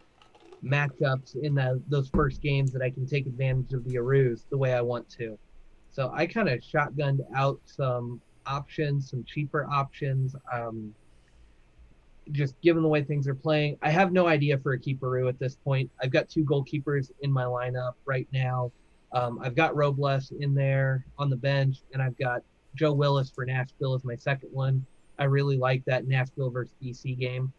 matchups in those first games that I can take advantage of the aroos the way I want to. So I kind of shotgunned out some options, some cheaper options. Just given the way things are playing, I have no idea for a keeperoo at this point. I've got 2 goalkeepers in my lineup right now. I've got Robles in there on the bench, and I've got Joe Willis for Nashville as my second one. I really like that Nashville versus DC game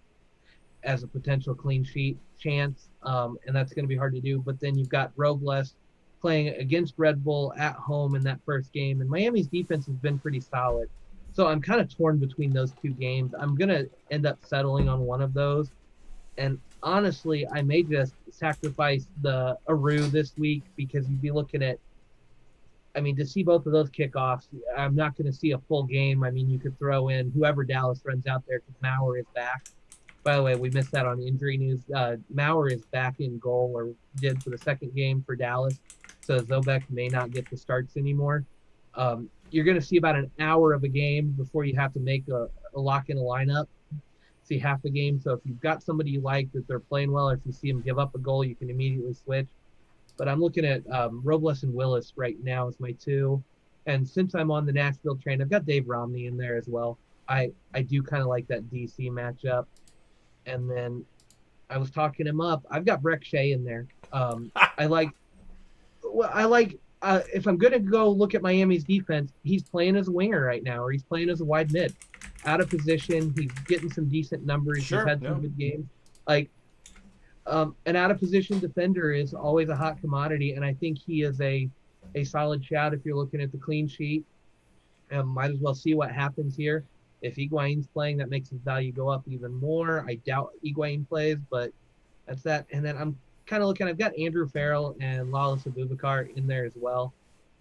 as a potential clean sheet chance, and that's going to be hard to do. But then you've got Robles playing against Red Bull at home in that first game, and Miami's defense has been pretty solid. So I'm kind of torn between those two games. I'm going to end up settling on one of those. And honestly, I may just sacrifice the Aru this week because you'd be looking at, I mean, to see both of those kickoffs, I'm not going to see a full game. I mean, you could throw in whoever Dallas runs out there because Maurer is back. By the way, we missed that on injury news. Maurer is back in goal, or did for the second game for Dallas. So Zobek may not get the starts anymore. You're going to see about an hour of a game before you have to make a lock in a lineup. See half the game. So if you've got somebody you like that they're playing well, or if you see them give up a goal, you can immediately switch. But I'm looking at Robles and Willis right now as my two. And since I'm on the Nashville train, I've got Dave Romney in there as well. I do kind of like that DC matchup. And then I was talking him up. I've got Breck Shea in there. I like if I'm going to go look at Miami's defense, he's playing as a winger right now, or he's playing as a wide mid. Out of position, he's getting some decent numbers. Sure, he's had some good games. Like, an out of position defender is always a hot commodity, and I think he is a solid shout if you're looking at the clean sheet. Might as well see what happens here. If Higuain's playing, that makes his value go up even more. I doubt Higuain plays, but that's that. And then I'm kind of looking, I've got Andrew Farrell and Lawless Abubakar in there as well,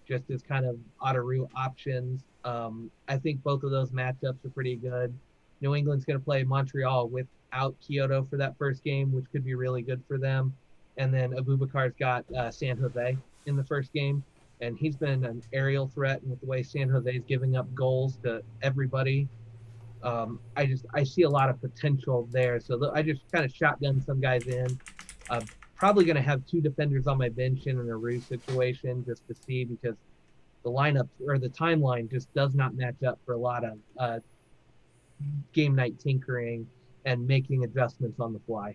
just as kind of Ottaru options. I think both of those matchups are pretty good. New England's going to play Montreal without Kyoto for that first game, which could be really good for them. And then Abubakar's got San Jose in the first game, and he's been an aerial threat. And with the way San Jose is giving up goals to everybody, I see a lot of potential there. So I just kind of shotgun some guys in. Probably going to have two defenders on my bench in an Aru situation just to see, because the lineup or the timeline just does not match up for a lot of game night tinkering and making adjustments on the fly.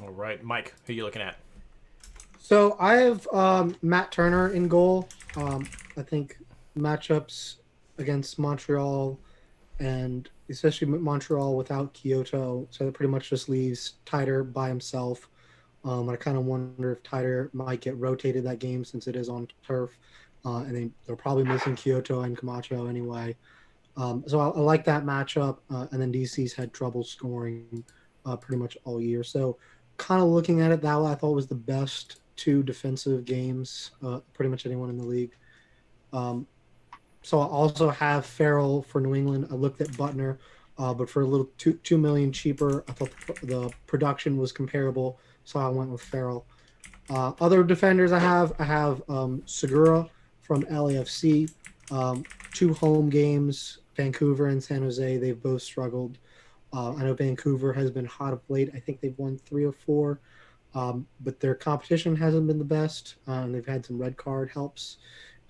All right, Mike, who are you looking at? So I have Matt Turner in goal. I think matchups against Montreal, and especially Montreal without Kyoto, so that pretty much just leaves Tider by himself. I kind of wonder if Tider might get rotated that game since it is on turf, and they're probably missing Kyoto and Camacho anyway. So I like that matchup, and then DC's had trouble scoring pretty much all year. So kind of looking at it, that I thought was the best two defensive games, pretty much anyone in the league. So I also have Farrell for New England. I looked at Butner, but for a little $2 million cheaper. I thought the production was comparable, so I went with Farrell. Other defenders I have Segura from LAFC. 2 home games, Vancouver and San Jose. They've both struggled. I know Vancouver has been hot of late. I think they've won 3 or 4, but their competition hasn't been the best. And they've had some red card helps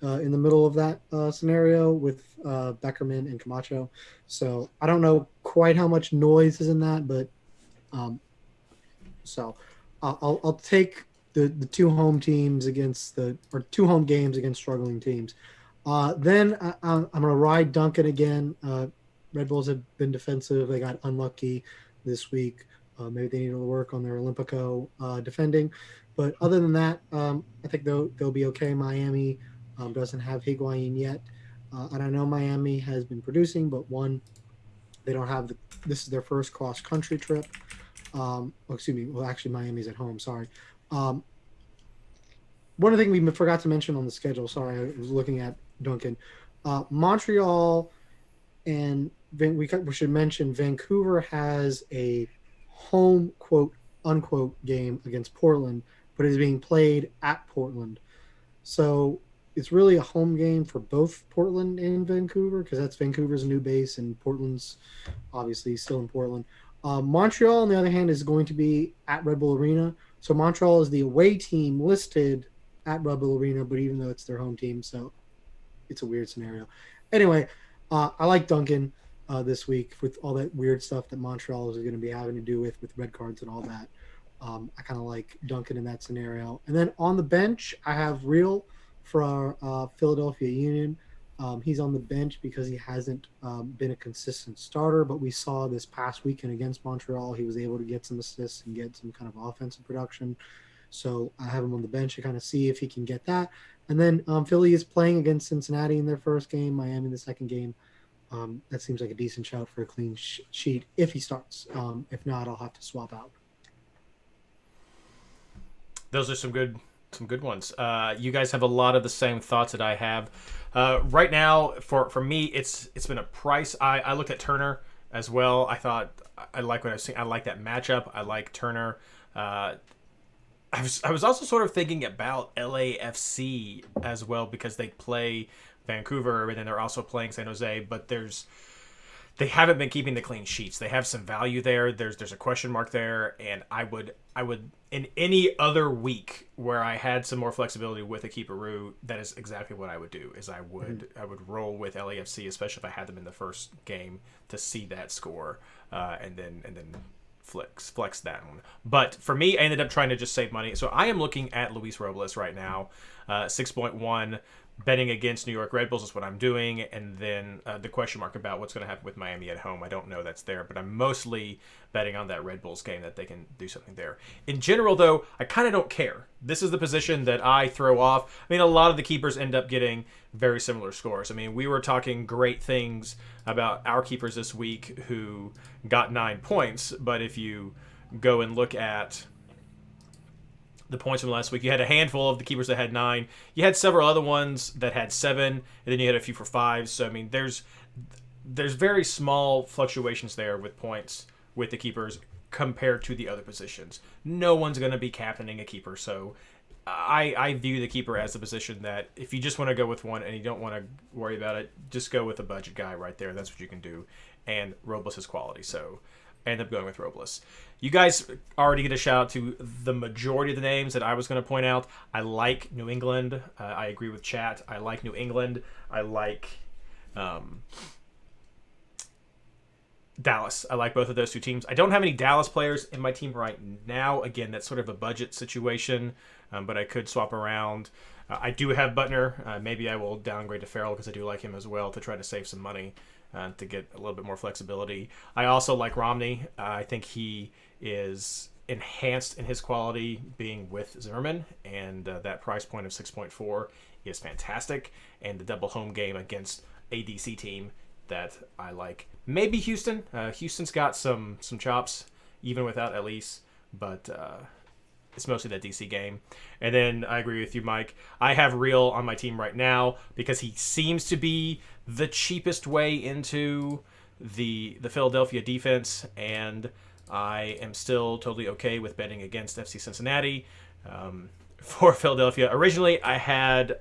in the middle of that scenario with Beckerman and Camacho. So I don't know quite how much noise is in that, but so I'll take the 2 home teams against 2 home games against struggling teams. Then I'm going to ride Duncan again. Red Bulls have been defensive. They got unlucky this week. Maybe they need to work on their Olympico defending. But other than that, I think they'll be okay. Miami doesn't have Higuain yet. And I know Miami has been producing, but they don't have this is their first cross-country trip. Excuse me. Well, actually, Miami's at home. Sorry. One of the things we forgot to mention on the schedule, sorry, I was looking at Duncan. Montreal and we should mention Vancouver has a home quote unquote game against Portland, but is being played at Portland. So it's really a home game for both Portland and Vancouver, because that's Vancouver's new base and Portland's obviously still in Portland. Montreal, on the other hand, is going to be at Red Bull Arena. So Montreal is the away team listed at Red Bull Arena, but even though it's their home team, so it's a weird scenario. Anyway, I like Duncan this week with all that weird stuff that Montreal is going to be having to do with red cards and all that. I kind of like Duncan in that scenario. And then on the bench, I have Real for Philadelphia Union. He's on the bench because he hasn't been a consistent starter, but we saw this past weekend against Montreal, he was able to get some assists and get some kind of offensive production. So I have him on the bench to kind of see if he can get that. And then Philly is playing against Cincinnati in their first game, Miami in the second game. That seems like a decent shout for a clean sheet if he starts. If not, I'll have to swap out. Those are some good ones. You guys have a lot of the same thoughts that I have. Right now, for me, it's been a price. I looked at Turner as well. I thought I like what I've seen. I like that matchup. I like Turner. I was also sort of thinking about LAFC as well because they play Vancouver and then they're also playing San Jose, but they haven't been keeping the clean sheets. They have some value there. There's a question mark there, and I would in any other week where I had some more flexibility with a keeperoo, that is exactly what I would do. Is I would roll with LAFC, especially if I had them in the first game to see that score, and then flex that one. But for me, I ended up trying to just save money. So I am looking at Luis Robles right now, 6.1. Betting against New York Red Bulls is what I'm doing, and then the question mark about what's going to happen with Miami at home, I don't know that's there, but I'm mostly betting on that Red Bulls game that they can do something there. In general, though, I kind of don't care. This is the position that I throw off. I mean, a lot of the keepers end up getting very similar scores. I mean, we were talking great things about our keepers this week who got 9 points, but if you go and look at the points from last week, you had a handful of the keepers that had 9. You had several other ones that had 7, and then you had a few for 5. So I mean, there's very small fluctuations there with points with the keepers compared to the other positions. No one's going to be captaining a keeper, so I view the keeper as the position that if you just want to go with one and you don't want to worry about it, just go with a budget guy right there. That's what you can do, and Robles is quality, so I end up going with Robles. You guys already get a shout out to the majority of the names that I was going to point out. I like New England. I agree with chat. I like New England. I like Dallas. I like both of those two teams. I don't have any Dallas players in my team right now. Again, that's sort of a budget situation, but I could swap around. I do have Butner. Maybe I will downgrade to Farrell because I do like him as well to try to save some money. To get a little bit more flexibility. I also like Romney. I think he is enhanced in his quality being with Zimmerman, and that price point of 6.4 is fantastic. And the double home game against a DC team that I like. Maybe Houston. Houston's got some chops, even without Elise, but it's mostly that DC game. And then I agree with you, Mike. I have Real on my team right now because he seems to be the cheapest way into the Philadelphia defense, and I am still totally okay with betting against FC Cincinnati for Philadelphia. Originally, I had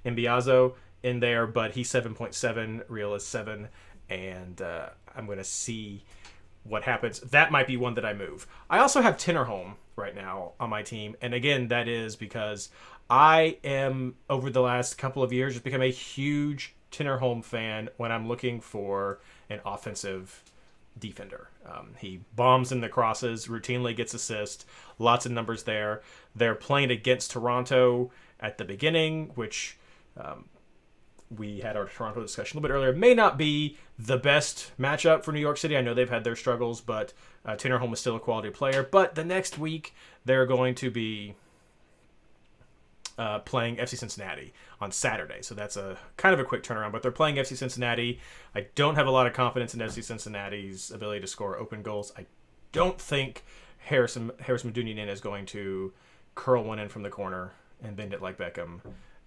Mbiazo in there, but he's 7.7, Real is 7, and I'm going to see what happens. That might be one that I move. I also have Tinnerholm right now on my team, and again, that is because I am, over the last couple of years, just become a huge Tinnerholm fan when I'm looking for an offensive defender. He bombs in the crosses, routinely gets assists, lots of numbers there. They're playing against Toronto at the beginning, which we had our Toronto discussion a little bit earlier. May not be the best matchup for New York City. I know they've had their struggles, but Tinnerholm is still a quality player. But the next week, they're going to be playing FC Cincinnati on Saturday. So that's a kind of a quick turnaround, but they're playing FC Cincinnati. I don't have a lot of confidence in FC Cincinnati's ability to score open goals. I don't think Harris Medunjanin is going to curl one in from the corner and bend it like Beckham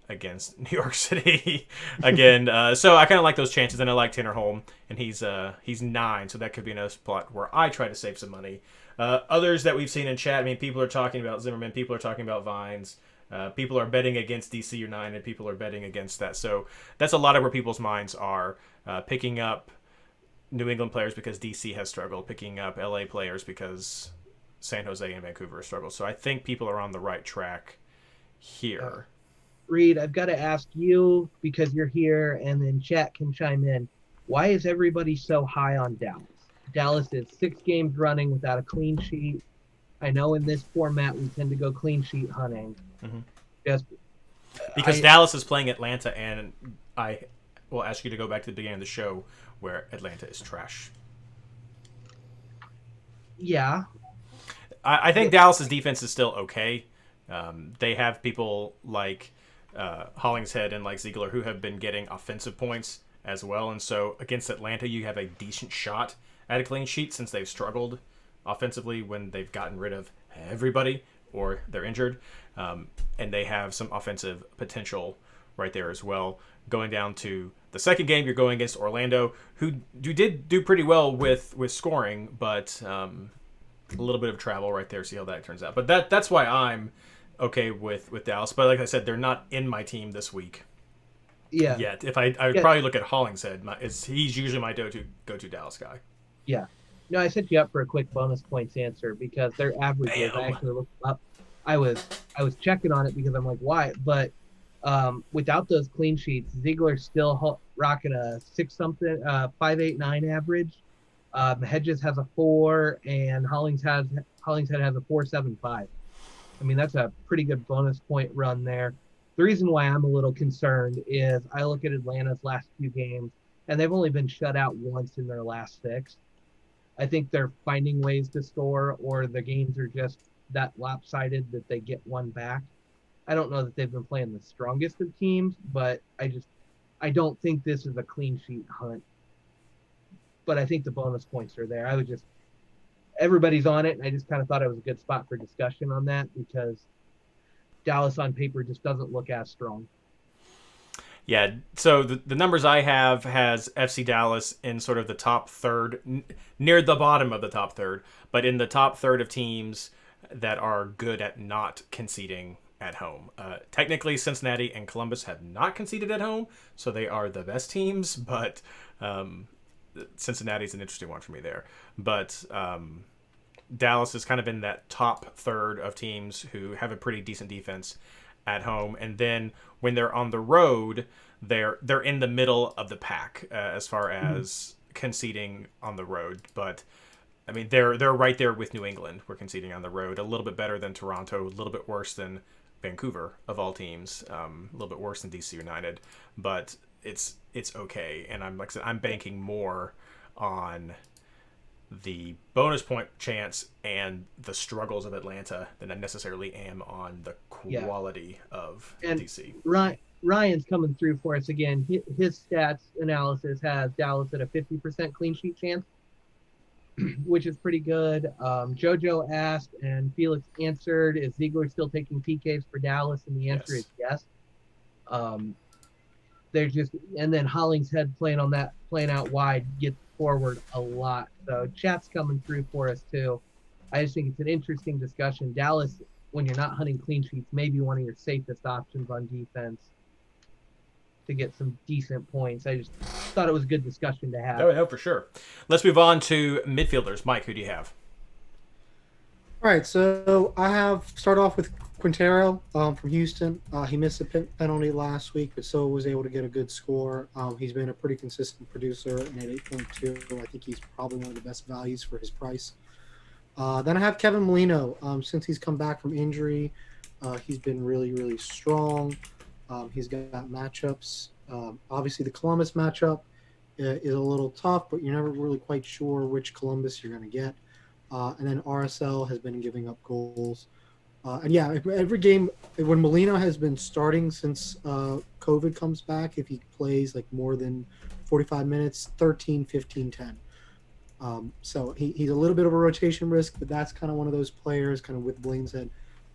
against New York City again. So I kind of like those chances, and I like Tinnerholm, and he's 9, so that could be another spot where I try to save some money. Others that we've seen in chat, I mean, people are talking about Zimmerman, people are talking about Vines. People are betting against DC United. People are betting against that. So that's a lot of where people's minds are, picking up New England players because DC has struggled, picking up LA players because San Jose and Vancouver have struggled. So I think people are on the right track here. Reed, I've got to ask you, because you're here and then chat can chime in. Why is everybody so high on Dallas? Dallas is 6 games running without a clean sheet. I know in this format we tend to go clean sheet hunting. Mm-hmm. Just Because Dallas is playing Atlanta, and I will ask you to go back to the beginning of the show where Atlanta is trash. yeah, I think Dallas's defense is still okay. They have people like Hollingshead and like Ziegler who have been getting offensive points as well, and so against Atlanta, you have a decent shot at a clean sheet since they've struggled offensively when they've gotten rid of everybody or they're injured, and they have some offensive potential right there as well. Going down to the second game, you're going against Orlando, who did do pretty well with scoring, but a little bit of travel right there. See how that turns out. But that's why I'm okay with Dallas. But like I said, they're not in my team this week. Yeah. Yet, if I would probably look at Hollingshead. He's usually my go-to Dallas guy. Yeah. No, I set you up for a quick bonus points answer because their averages. Bam. I actually looked up. I was checking on it because I'm like, why? But without those clean sheets, Ziegler's still rocking a 5.89 average. Hedges has a 4, and Hollingshead has a 4.75. I mean, that's a pretty good bonus point run there. The reason why I'm a little concerned is I look at Atlanta's last few games, and they've only been shut out once in their last 6. I think they're finding ways to score, or the games are just that lopsided that they get one back. I don't know that they've been playing the strongest of teams, but I don't think this is a clean sheet hunt. But I think the bonus points are there. Everybody's on it, and I just kind of thought it was a good spot for discussion on that because Dallas on paper just doesn't look as strong. Yeah, so the numbers I have has FC Dallas in sort of the top third, near the bottom of the top third, but in the top third of teams that are good at not conceding at home. Technically, Cincinnati and Columbus have not conceded at home, so they are the best teams, but Cincinnati's an interesting one for me there. But Dallas is kind of in that top third of teams who have a pretty decent defense at home, and then when they're on the road, they're in the middle of the pack as far as conceding on the road. But I mean, they're right there with New England. We're conceding on the road, a little bit better than Toronto, a little bit worse than Vancouver of all teams, a little bit worse than DC United, but it's okay. And I'm banking more on the bonus point chance and the struggles of Atlanta than I necessarily am on the quality of DC. Ryan's coming through for us again. His stats analysis has Dallas at a 50% clean sheet chance, which is pretty good. Jojo asked and Felix answered, is Ziegler still taking PKs for Dallas? And the answer is yes. And then Hollingshead playing out wide gets forward a lot. So chat's coming through for us too. I just think it's an interesting discussion. Dallas, when you're not hunting clean sheets, may be one of your safest options on defense to get some decent points. I just thought it was a good discussion to have. Oh, for sure. Let's move on to midfielders. Mike, who do you have? All right, so I have start off with Quintero from Houston. He missed a penalty last week, but so was able to get a good score. He's been a pretty consistent producer, and at 8.2, I think he's probably one of the best values for his price. Then I have Kevin Molino. Since he's come back from injury, he's been really, really strong. He's got matchups. Obviously, the Columbus matchup is a little tough, but you're never really quite sure which Columbus you're going to get. And then RSL has been giving up goals. And yeah, every game, when Molino has been starting since COVID comes back, if he plays like more than 45 minutes, 13, 15, 10. So he's a little bit of a rotation risk, but that's kind of one of those players, kind of with Blaine said,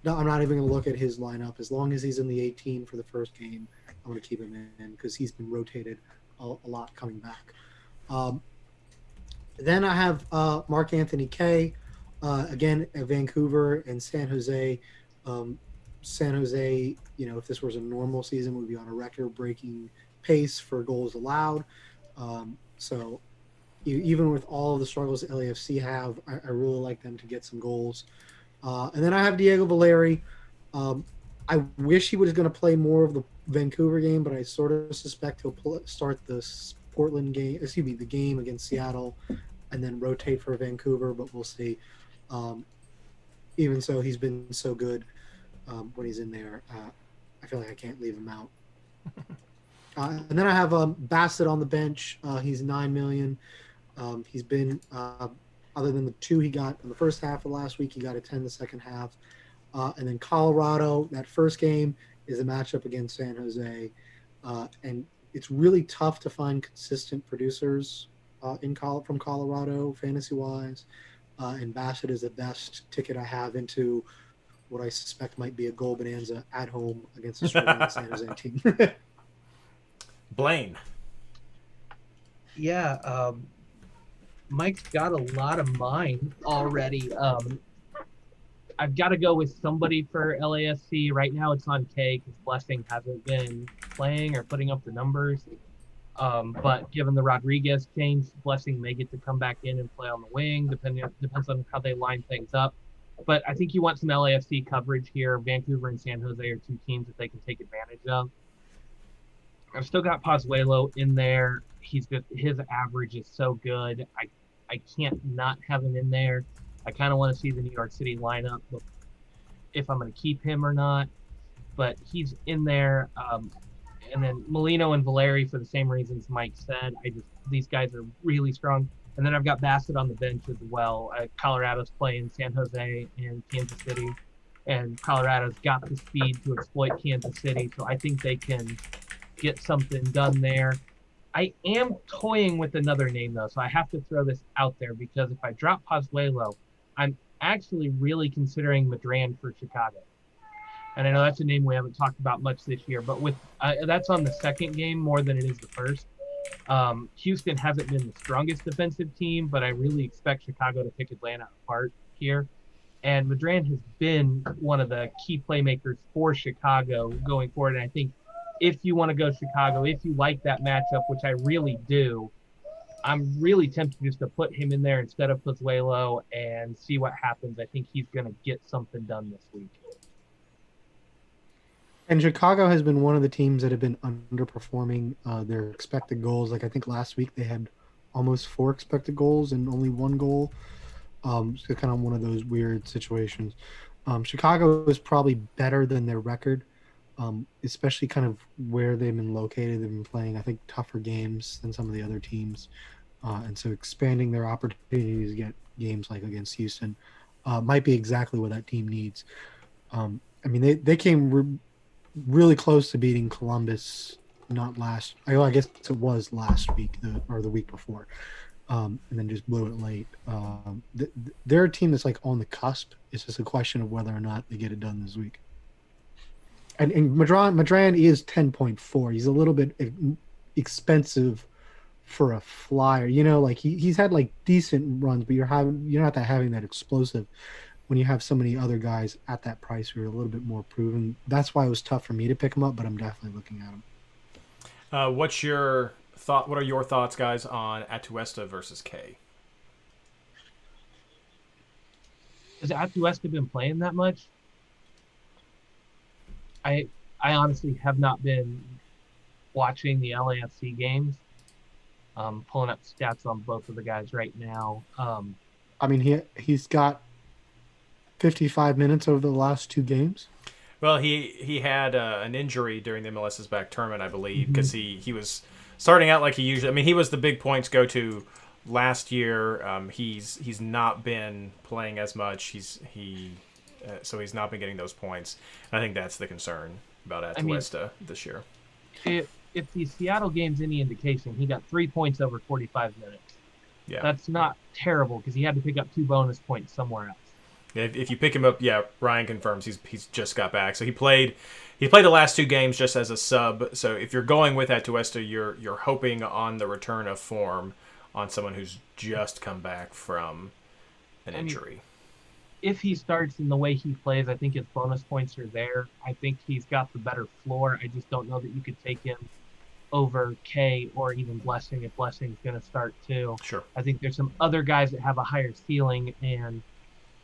no, I'm not even going to look at his lineup. As long as he's in the 18 for the first game, I'm going to keep him in because he's been rotated a lot coming back. Then I have Mark Anthony Kay, again at Vancouver and San Jose. San Jose, if this was a normal season, would be on a record-breaking pace for goals allowed. So even with all of the struggles that LAFC have, I really like them to get some goals. And then I have Diego Valeri. I wish he was going to play more of the Vancouver game, but I sort of suspect he'll start the the game against Seattle, and then rotate for Vancouver, but we'll see. even so, he's been so good when he's in there. I feel like I can't leave him out. And then I have Bassett on the bench. He's 9 million. He's been other than the 2 he got in the first half of last week, he got a 10 the second half. And then Colorado, that first game is a matchup against San Jose, and it's really tough to find consistent producers from Colorado fantasy wise. And Bassett is the best ticket I have into what I suspect might be a goal bonanza at home against a struggling San Jose team. Blaine. Yeah, Mike's got a lot of mine already. I've got to go with somebody for LASC. Right now it's on K because Blessing hasn't been playing or putting up the numbers. But given the Rodriguez change, Blessing may get to come back in and play on the wing, depends on how they line things up. But I think you want some LAFC coverage here. Vancouver and San Jose are 2 teams that they can take advantage of. I've still got Pozuelo in there. His average is so good. I can't not have him in there. I kind of want to see the New York City lineup, if I'm going to keep him or not. But he's in there. And then Molino and Valeri for the same reasons Mike said. These guys are really strong. And then I've got Bassett on the bench as well. Colorado's playing San Jose and Kansas City, and Colorado's got the speed to exploit Kansas City, so I think they can get something done there. I am toying with another name, though, so I have to throw this out there because if I drop Pozuelo, I'm actually really considering Madran for Chicago. And I know that's a name we haven't talked about much this year, but with that's on the second game more than it is the first. Houston hasn't been the strongest defensive team, but I really expect Chicago to pick Atlanta apart here. And Madran has been one of the key playmakers for Chicago going forward. And I think if you want to go Chicago, if you like that matchup, which I really do, I'm really tempted just to put him in there instead of Pozuelo and see what happens. I think he's going to get something done this week. And Chicago has been one of the teams that have been underperforming their expected goals. Like I think last week they had almost 4 expected goals and only 1 goal. So kind of one of those weird situations. Chicago is probably better than their record, especially kind of where they've been located. They've been playing, I think, tougher games than some of the other teams. And so expanding their opportunities to get games like against Houston might be exactly what that team needs. I mean, they came really close to beating Columbus, I guess it was last week or the week before, and then just blew it late. They're a team that's like on the cusp. It's just a question of whether or not they get it done this week. And Madran is 10.4. He's a little bit expensive for a flyer. You know, like he's had like decent runs, but you're not having that explosive when you have so many other guys at that price who are a little bit more proven. That's why it was tough for me to pick him up, but I'm definitely looking at him. What's your thought? What are your thoughts, guys, on Atuesta versus K? Has Atuesta been playing that much? I honestly have not been watching the LAFC games. Pulling up stats on both of the guys right now. I mean, he's got 55 minutes over the last 2 games. Well, he had an injury during the MLS's back tournament, I believe, because he was starting out like he usually. I mean, he was the big points go-to last year. He's not been playing as much. So he's not been getting those points. And I think that's the concern about Atuesta this year. If the Seattle game's any indication, he got 3 points over 45 minutes. Yeah, that's not terrible because he had to pick up 2 bonus points somewhere else. If you pick him up, yeah, Ryan confirms he's just got back. So he played the last 2 games just as a sub. So if you're going with Atuesta, you're hoping on the return of form on someone who's just come back from an injury. If he starts in the way he plays, I think his bonus points are there. I think he's got the better floor. I just don't know that you could take him over K or even Blessing if Blessing's going to start too. Sure. I think there's some other guys that have a higher ceiling, and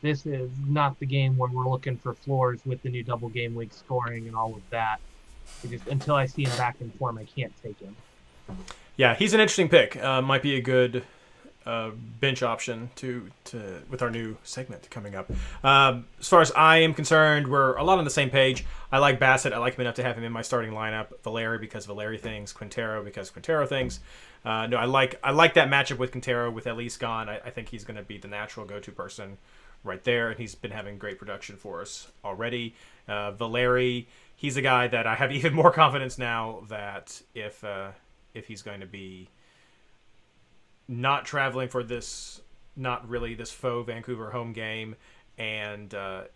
this is not the game where we're looking for floors with the new double game week scoring and all of that. Until I see him back in form, I can't take him. Yeah, he's an interesting pick. Might be a good bench option to with our new segment coming up. As far as I am concerned, we're a lot on the same page. I like Bassett. I like him enough to have him in my starting lineup. Valeri because Valeri things. Quintero because Quintero things. No, I like that matchup with Quintero with Elise gone. I think he's going to be the natural go-to person right there, and he's been having great production for us already. Valeri, he's a guy that I have even more confidence now that if he's going to be not traveling for this, not really this faux Vancouver home game, and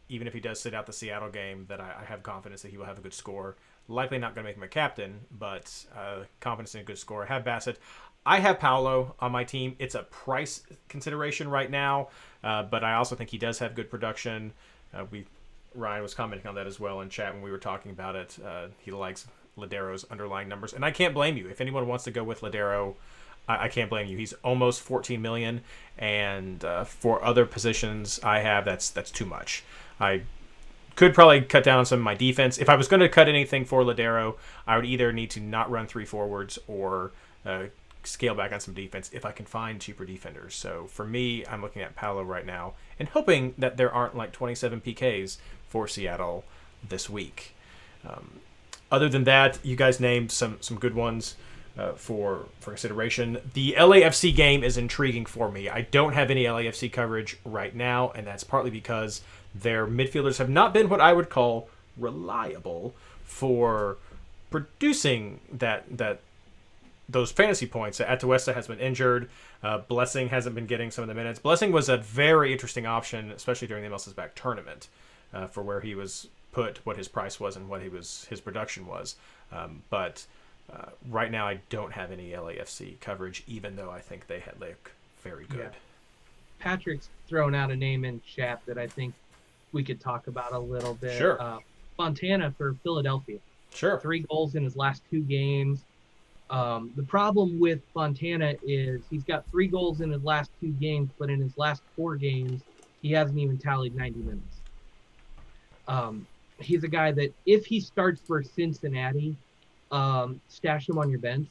even if he does sit out the Seattle game, that I have confidence that he will have a good score. Likely not going to make him a captain, but confidence in a good score. I have Bassett. I have Paolo on my team. It's a price consideration right now, but I also think he does have good production. Ryan was commenting on that as well in chat when we were talking about it. He likes Ladero's underlying numbers, and I can't blame you. If anyone wants to go with Ladero, I can't blame you. He's almost 14 million, and for other positions I have, that's too much. I could probably cut down on some of my defense. If I was going to cut anything for Ladero, I would either need to not run 3 forwards or scale back on some defense if I can find cheaper defenders. So for me, I'm looking at Paolo right now and hoping that there aren't like 27 PKs for Seattle this week. Other than that, you guys named some good ones for consideration. The LAFC game is intriguing for me. I don't have any LAFC coverage right now, and that's partly because their midfielders have not been what I would call reliable for producing those fantasy points. Atuesta has been injured. Blessing hasn't been getting some of the minutes. Blessing was a very interesting option, especially during the MLSFI tournament, for where he was put, what his price was, and what his production was. But right now, I don't have any LAFC coverage, even though I think they look very good. Yeah. Patrick's thrown out a name in chat that I think we could talk about a little bit. Sure. Fontana for Philadelphia. Sure. 3 goals in his last 2 games. The problem with Fontana is he's got 3 goals in his last 2 games, but in his last 4 games, he hasn't even tallied 90 minutes. He's a guy that if he starts for Cincinnati, stash him on your bench.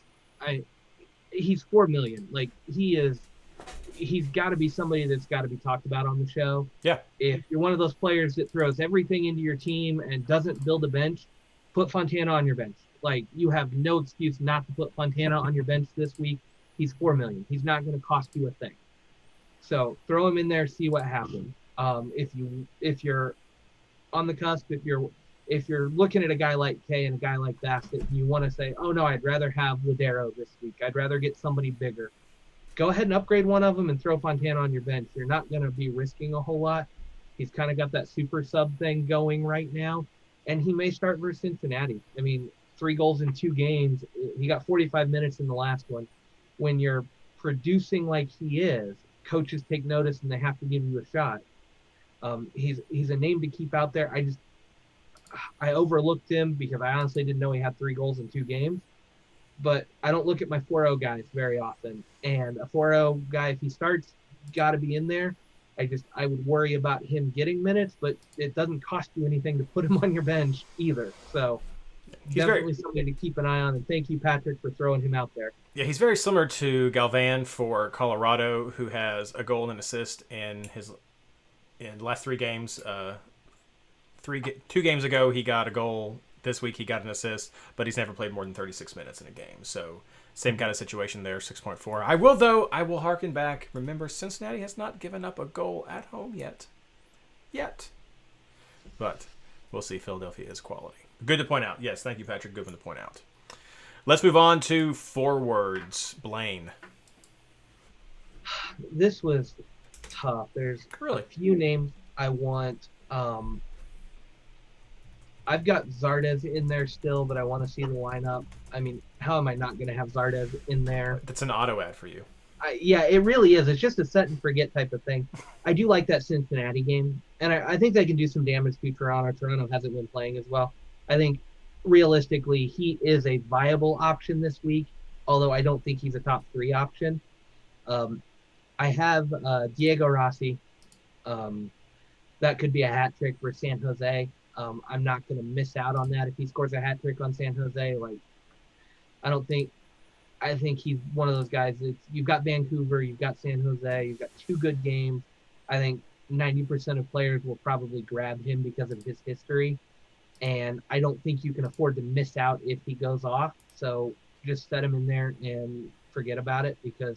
He's $4 million. Like he's got to be somebody that's got to be talked about on the show. Yeah. If you're one of those players that throws everything into your team and doesn't build a bench, put Fontana on your bench. Like you have no excuse not to put Fontana on your bench this week. He's $4 million. He's not going to cost you a thing. So throw him in there, see what happens. If you're on the cusp, if you're looking at a guy like Kay and a guy like Bassett, you want to say, oh no, I'd rather have Ladero this week. I'd rather get somebody bigger. Go ahead and upgrade one of them and throw Fontana on your bench. You're not going to be risking a whole lot. He's kind of got that super sub thing going right now, and he may start versus Cincinnati. I mean, 3 goals in 2 games. He got 45 minutes in the last one. When you're producing like he is, coaches take notice and they have to give you a shot. He's a name to keep out there. I overlooked him because I honestly didn't know he had 3 goals in 2 games. But I don't look at my 4-0 guys very often. And a 4-0 guy, if he starts, got to be in there. I would worry about him getting minutes, but it doesn't cost you anything to put him on your bench either. So he's definitely something to keep an eye on. And thank you, Patrick, for throwing him out there. Yeah, he's very similar to Galvan for Colorado, who has a goal and an assist in the last 3 games. 2 games ago, he got a goal. This week, he got an assist, but he's never played more than 36 minutes in a game. So, same kind of situation there, 6.4. I will harken back. Remember, Cincinnati has not given up a goal at home yet. But we'll see. Philadelphia is quality. Good to point out. Yes, thank you, Patrick. Good one to point out. Let's move on to forwards. Blaine. This was tough. There's a few names I want. I've got Zardes in there still, but I want to see the lineup. I mean, how am I not going to have Zardes in there? That's an auto ad for you. Yeah, it really is. It's just a set and forget type of thing. I do like that Cincinnati game, and I think they can do some damage to Toronto. Toronto hasn't been playing as well. I think realistically, he is a viable option this week, although I don't think he's a top 3 option. I have Diego Rossi. That could be a hat trick for San Jose. I'm not going to miss out on that if he scores a hat trick on San Jose. Like, I I think he's one of those guys. You've got Vancouver, you've got San Jose, you've got two good games. I think 90% of players will probably grab him because of his history. And I don't think you can afford to miss out if he goes off. So just set him in there and forget about it because,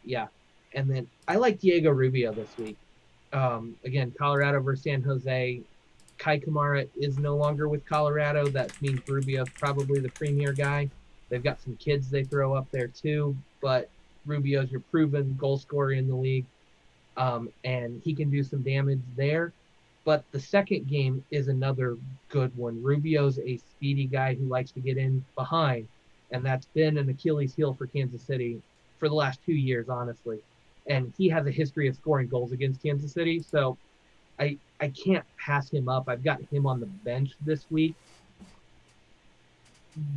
yeah. And then I like Diego Rubio this week. Again, Colorado versus San Jose. Kai Kamara is no longer with Colorado. That means Rubio's probably the premier guy. They've got some kids they throw up there too, but Rubio's your proven goal scorer in the league, and he can do some damage there. But the second game is another good one. Rubio's a speedy guy who likes to get in behind, and that's been an Achilles heel for Kansas City for the last 2 years, honestly. And he has a history of scoring goals against Kansas City, so I can't pass him up. I've got him on the bench this week,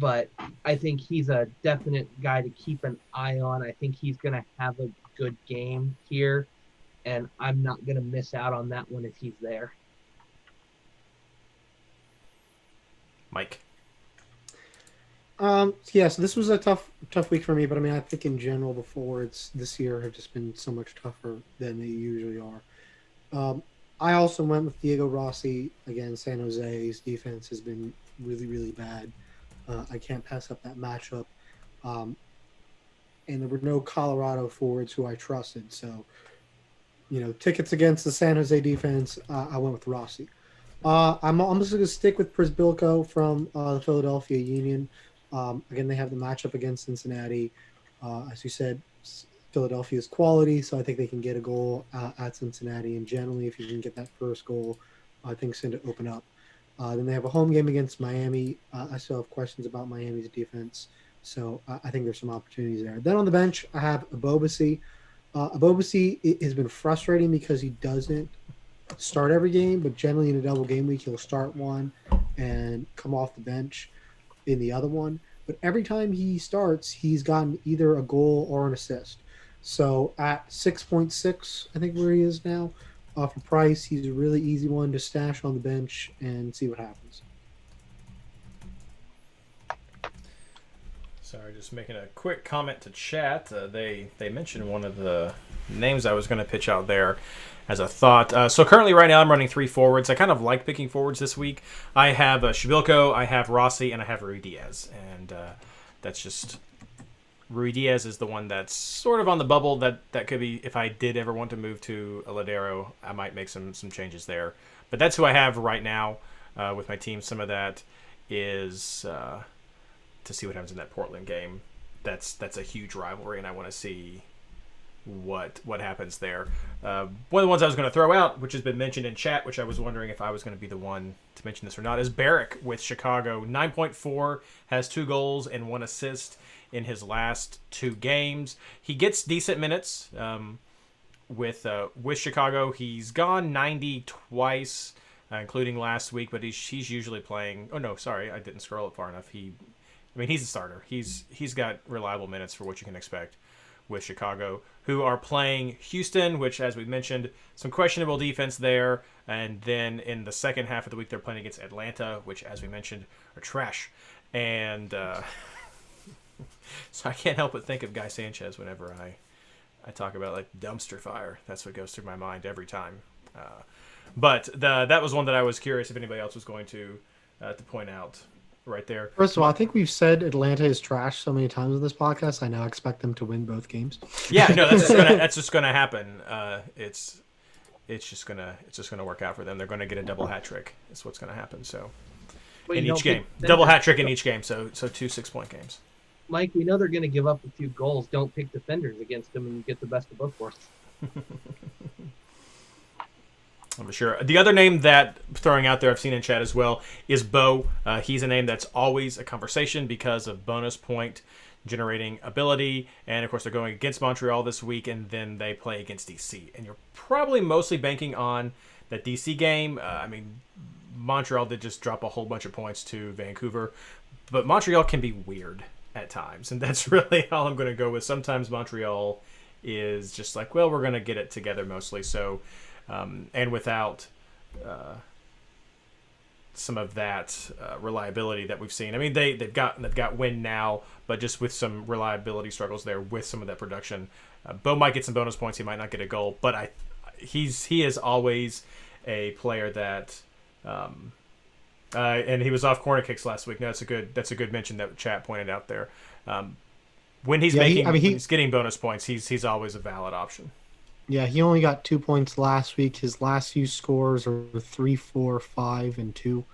but I think he's a definite guy to keep an eye on. I think he's going to have a good game here, and I'm not going to miss out on that one if he's there. Mike. Yeah, so this was a tough week for me, but I mean, I think in general the forwards this year have just been so much tougher than they usually are. I also went with Diego Rossi. Again, San Jose's defense has been really, really bad. I can't pass up that matchup. And there were no Colorado forwards who I trusted. So, tickets against the San Jose defense, I went with Rossi. I'm almost going to stick with Przybylko from the Philadelphia Union. Again, they have the matchup against Cincinnati. As you said, Philadelphia's quality, so I think they can get a goal at Cincinnati. And generally, if you can get that first goal, things tend to open up. Then they have a home game against Miami. I still have questions about Miami's defense, so I think there's some opportunities there. Then on the bench, I have Abobasi. Abobasi has been frustrating because he doesn't start every game, but generally in a double game week, he'll start one and come off the bench in the other one. But every time he starts, he's gotten either a goal or an assist. So at 6.6, I think where he is now, for price, he's a really easy one to stash on the bench and see what happens. Sorry, just making a quick comment to chat. They mentioned one of the names I was going to pitch out there as a thought. So currently right now I'm running 3 forwards. I kind of like picking forwards this week. I have Przybylko, I have Rossi, and I have Ruidiaz. And that's just... Ruidiaz is the one that's sort of on the bubble. That could be, if I did ever want to move to a Ladero, I might make some changes there. But that's who I have right now with my team. Some of that is to see what happens in that Portland game. That's a huge rivalry, and I want to see what happens there. One of the ones I was going to throw out, which has been mentioned in chat, which I was wondering if I was going to be the one to mention this or not, is Barrick with Chicago. 9.4, has 2 goals and 1 assist in his last 2 games. He gets decent minutes with Chicago. He's gone 90 twice, including last week, but he's usually playing. Oh no, sorry, I didn't scroll it far enough. He's a starter. He's got reliable minutes for what you can expect with Chicago, who are playing Houston, which, as we mentioned, some questionable defense there. And then in the second half of the week, they're playing against Atlanta, which, as we mentioned, are trash. And so I can't help but think of Guy Sanchez whenever I talk about like dumpster fire. That's what goes through my mind every time. But that was one that I was curious if anybody else was going to point out right there. First of all, I think we've said Atlanta is trash so many times in this podcast. I now expect them to win both games. Yeah, no, that's just gonna happen. It's just gonna work out for them. They're gonna get a double hat trick. That's what's gonna happen. So in each game, double hat trick in each game. So 2 6-point games. Mike, we know they're going to give up a few goals. Don't pick defenders against them and you get the best of both worlds. I'm sure. The other name that throwing out there I've seen in chat as well is Bo. He's a name that's always a conversation because of bonus point generating ability. And, of course, they're going against Montreal this week, and then they play against DC. And you're probably mostly banking on that DC game. Montreal did just drop a whole bunch of points to Vancouver. But Montreal can be weird at times, and that's really all I'm going to go with. Sometimes Montreal is just like, well, we're going to get it together mostly. So, and without some of that reliability that we've seen. I mean, they've got win now, but just with some reliability struggles there with some of that production. Bo might get some bonus points. He might not get a goal, but he is always a player that. And he was off corner kicks last week. No, that's a good mention that chat pointed out there. When he's when he's getting bonus points, he's always a valid option. Yeah, he only got 2 points last week. His last few scores are 3, 4, 5, and 2.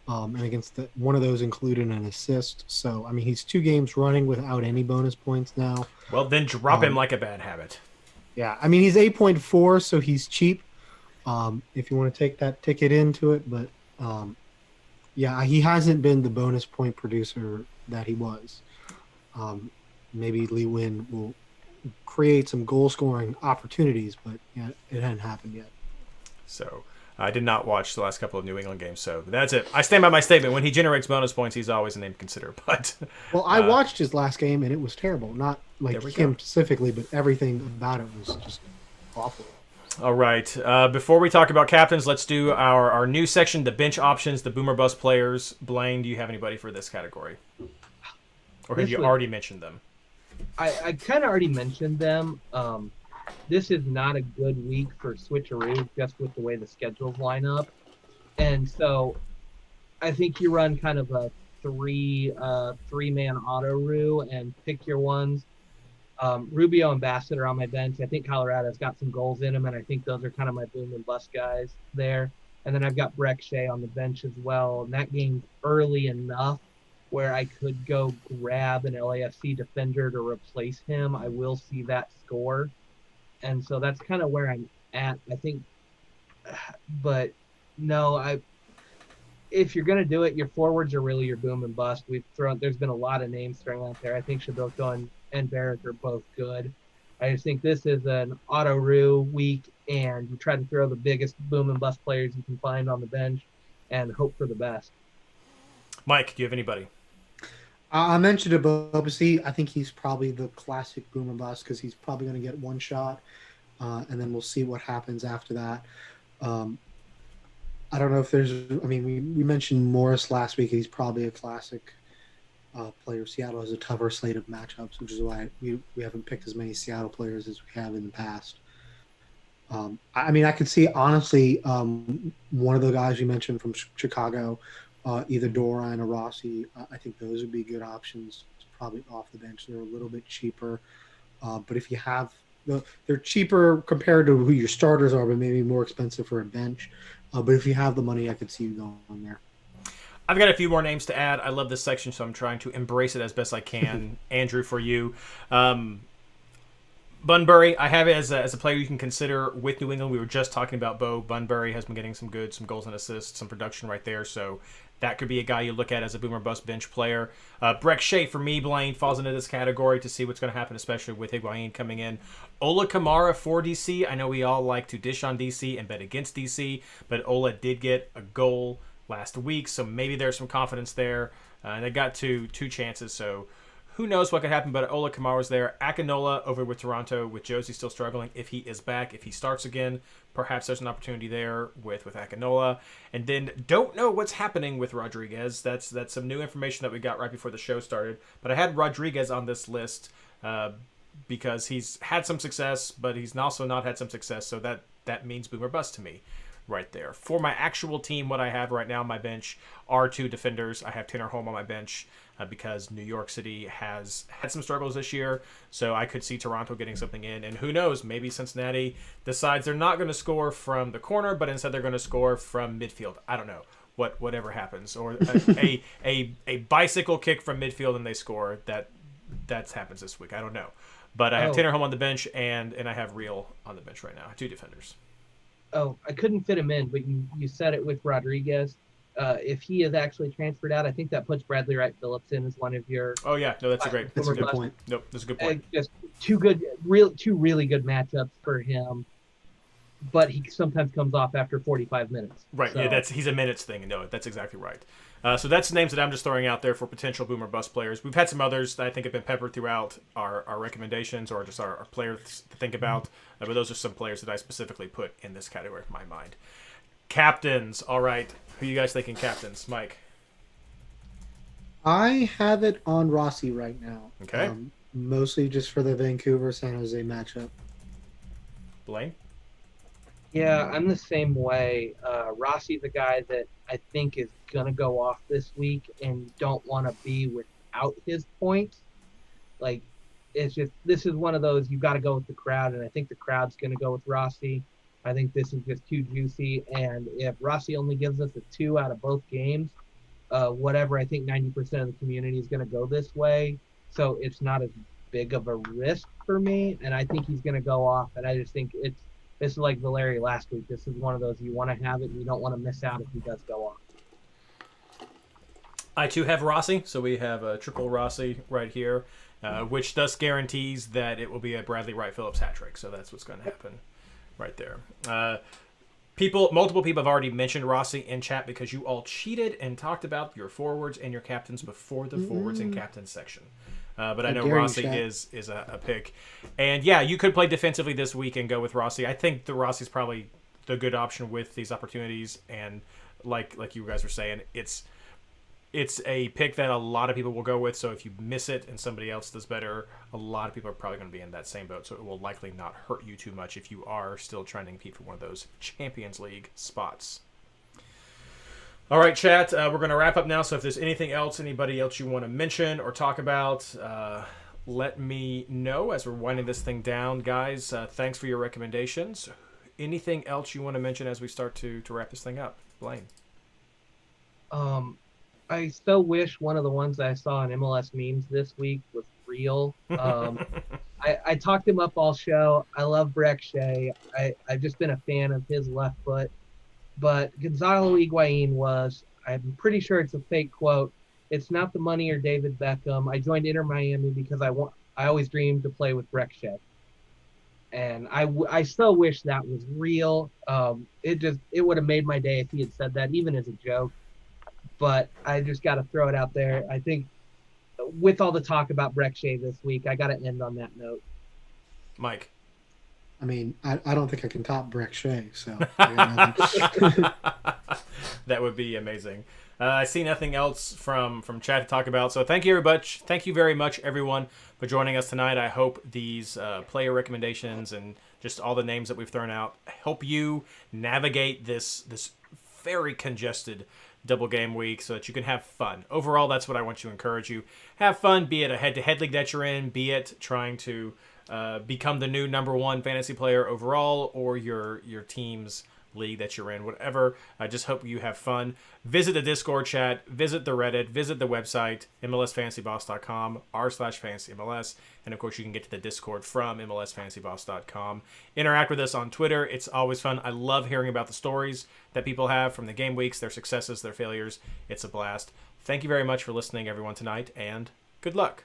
And against one of those included an assist. So, I mean, he's 2 games running without any bonus points now. Well, then drop him like a bad habit. Yeah, I mean, he's 8.4, so he's cheap if you want to take that ticket into it. But, yeah, he hasn't been the bonus point producer that he was. Maybe Lee Win will create some goal-scoring opportunities, but yeah, it hadn't happened yet. So I did not watch the last couple of New England games, so that's it. I stand by my statement. When he generates bonus points, he's always a name to consider. But I watched his last game, and it was terrible. Not like him specifically, but everything about it was just awful. All right. Before we talk about captains, let's do our new section, the bench options, the boomer bust players. Blaine, do you have anybody for this category? Or have you already mentioned them? I kind of already mentioned them. This is not a good week for switcheroos just with the way the schedules line up. And so I think you run kind of a three-man auto-roo and pick your ones. Rubio and Bassett are on my bench. I think Colorado's got some goals in them, and I think those are kind of my boom and bust guys there. And then I've got Breck Shea on the bench as well. And that game's early enough where I could go grab an LAFC defender to replace him. I will see that score. And so that's kind of where I'm at, I think. But no, if you're going to do it, your forwards are really your boom and bust. There's been a lot of names thrown out there. I think Shabilko and Barrick are both good. I just think this is an auto-roo week, and you try to throw the biggest boom and bust players you can find on the bench and hope for the best. Mike, do you have anybody? I mentioned Abobasi. I think he's probably the classic boom and bust because he's probably going to get one shot, and then we'll see what happens after that. I don't know if there's – I mean, we mentioned Morris last week. He's probably a classic player. Seattle has a tougher slate of matchups, which is why we haven't picked as many Seattle players as we have in the past. I mean, I could see, honestly, one of the guys you mentioned from Chicago – either Doran or Rossi, I think those would be good options. Probably off the bench. They're a little bit cheaper. But if you have they're cheaper compared to who your starters are, but maybe more expensive for a bench. But if you have the money, I could see you going there. I've got a few more names to add. I love this section, so I'm trying to embrace it as best I can. Andrew, for you. Bunbury, I have it as a player you can consider with New England. We were just talking about Bo. Bunbury has been getting some goals and assists, some production right there. So that could be a guy you look at as a boomer bust bench player. Breck Shea, for me, Blaine, falls into this category to see what's going to happen, especially with Higuain coming in. Ola Kamara for DC. I know we all like to dish on DC and bet against DC, but Ola did get a goal last week, so maybe there's some confidence there. And they got two chances, so who knows what could happen, but Ola Kamara's there. Akinola over with Toronto, with Josie still struggling. If he is back, if he starts again, perhaps there's an opportunity there with Akinola. And then don't know what's happening with Rodriguez. That's some new information that we got right before the show started. But I had Rodriguez on this list because he's had some success, but he's also not had some success, so that means boom or bust to me right there. For my actual team, what I have right now on my bench are 2 defenders. I have Tanner Holm on my bench because New York City has had some struggles this year, so I could see Toronto getting something in. And who knows, maybe Cincinnati decides they're not going to score from the corner, but instead they're going to score from midfield. I don't know. Whatever happens. Or a bicycle kick from midfield and they score. That happens this week. I don't know. But I have Tanner Holm on the bench, and I have Real on the bench right now. 2 defenders. Oh, I couldn't fit him in, but you said it with Rodriguez. If he is actually transferred out, I think that puts Bradley Wright Phillips in as one of your. Oh yeah, no, that's a good point. Nope, that's a good point. Just two really good matchups for him, but he sometimes comes off after 45 minutes. Right, so. Yeah, he's a minutes thing. No, that's exactly right. So that's names that I'm just throwing out there for potential boom or bust players. We've had some others that I think have been peppered throughout our recommendations or just our players to think about. But those are some players that I specifically put in this category in my mind. Captains. All right. Who you guys thinking captains? Mike. I have it on Rossi right now. Okay. Mostly just for the Vancouver San Jose matchup. Blaine. Yeah, I'm the same way. Rossi's a guy that I think is going to go off this week and don't want to be without his points. Like, it's just, this is one of those, you've got to go with the crowd, and I think the crowd's going to go with Rossi. I think this is just too juicy, and if Rossi only gives us a 2 out of both games, whatever, I think 90% of the community is going to go this way, so it's not as big of a risk for me, and I think he's going to go off, and I just think this is like Valeri last week. This is one of those you want to have it, and you don't want to miss out if he does go off. I too have Rossi, so we have a triple Rossi right here, which thus guarantees that it will be a Bradley Wright Phillips hat trick. So that's what's going to happen right there. Multiple people have already mentioned Rossi in chat because you all cheated and talked about your forwards and your captains before the forwards and captains section. But I know Rossi is a pick. And yeah, you could play defensively this week and go with Rossi. I think the Rossi's probably the good option with these opportunities. And like you guys were saying, it's a pick that a lot of people will go with. So if you miss it and somebody else does better, a lot of people are probably going to be in that same boat. So it will likely not hurt you too much if you are still trying to compete for one of those Champions League spots. All right, chat, we're going to wrap up now. So if there's anybody else you want to mention or talk about, let me know as we're winding this thing down. Guys, thanks for your recommendations. Anything else you want to mention as we start to wrap this thing up? Blaine. I still wish one of the ones I saw in MLS memes this week was real. I talked him up all show. I love Breck Shea. I've just been a fan of his left foot. But Gonzalo Higuain I'm pretty sure it's a fake quote. It's not the money or David Beckham. I joined Inter Miami because I always dreamed to play with Breck Shea. And I still wish that was real. It would have made my day if he had said that, even as a joke. But I just got to throw it out there. I think with all the talk about Breck Shea this week, I got to end on that note. Mike. I mean, I don't think I can top Breck Shea, so. That would be amazing. I see nothing else from chat to talk about, so thank you very much, everyone, for joining us tonight. I hope these player recommendations and just all the names that we've thrown out help you navigate this very congested double game week so that you can have fun. Overall, that's what I want to encourage you. Have fun, be it a head-to-head league that you're in, be it trying to become the new number one fantasy player overall, or your team's league that you're in, whatever. I just hope you have fun. Visit the Discord chat, visit the Reddit, visit the website, mlsfantasyboss.com/fantasymls, and of course you can get to the Discord from mlsfantasyboss.com. Interact with us on Twitter. It's always fun. I love hearing about the stories that people have from the game weeks, their successes, their failures. It's a blast. Thank you very much for listening, everyone, tonight, and good luck.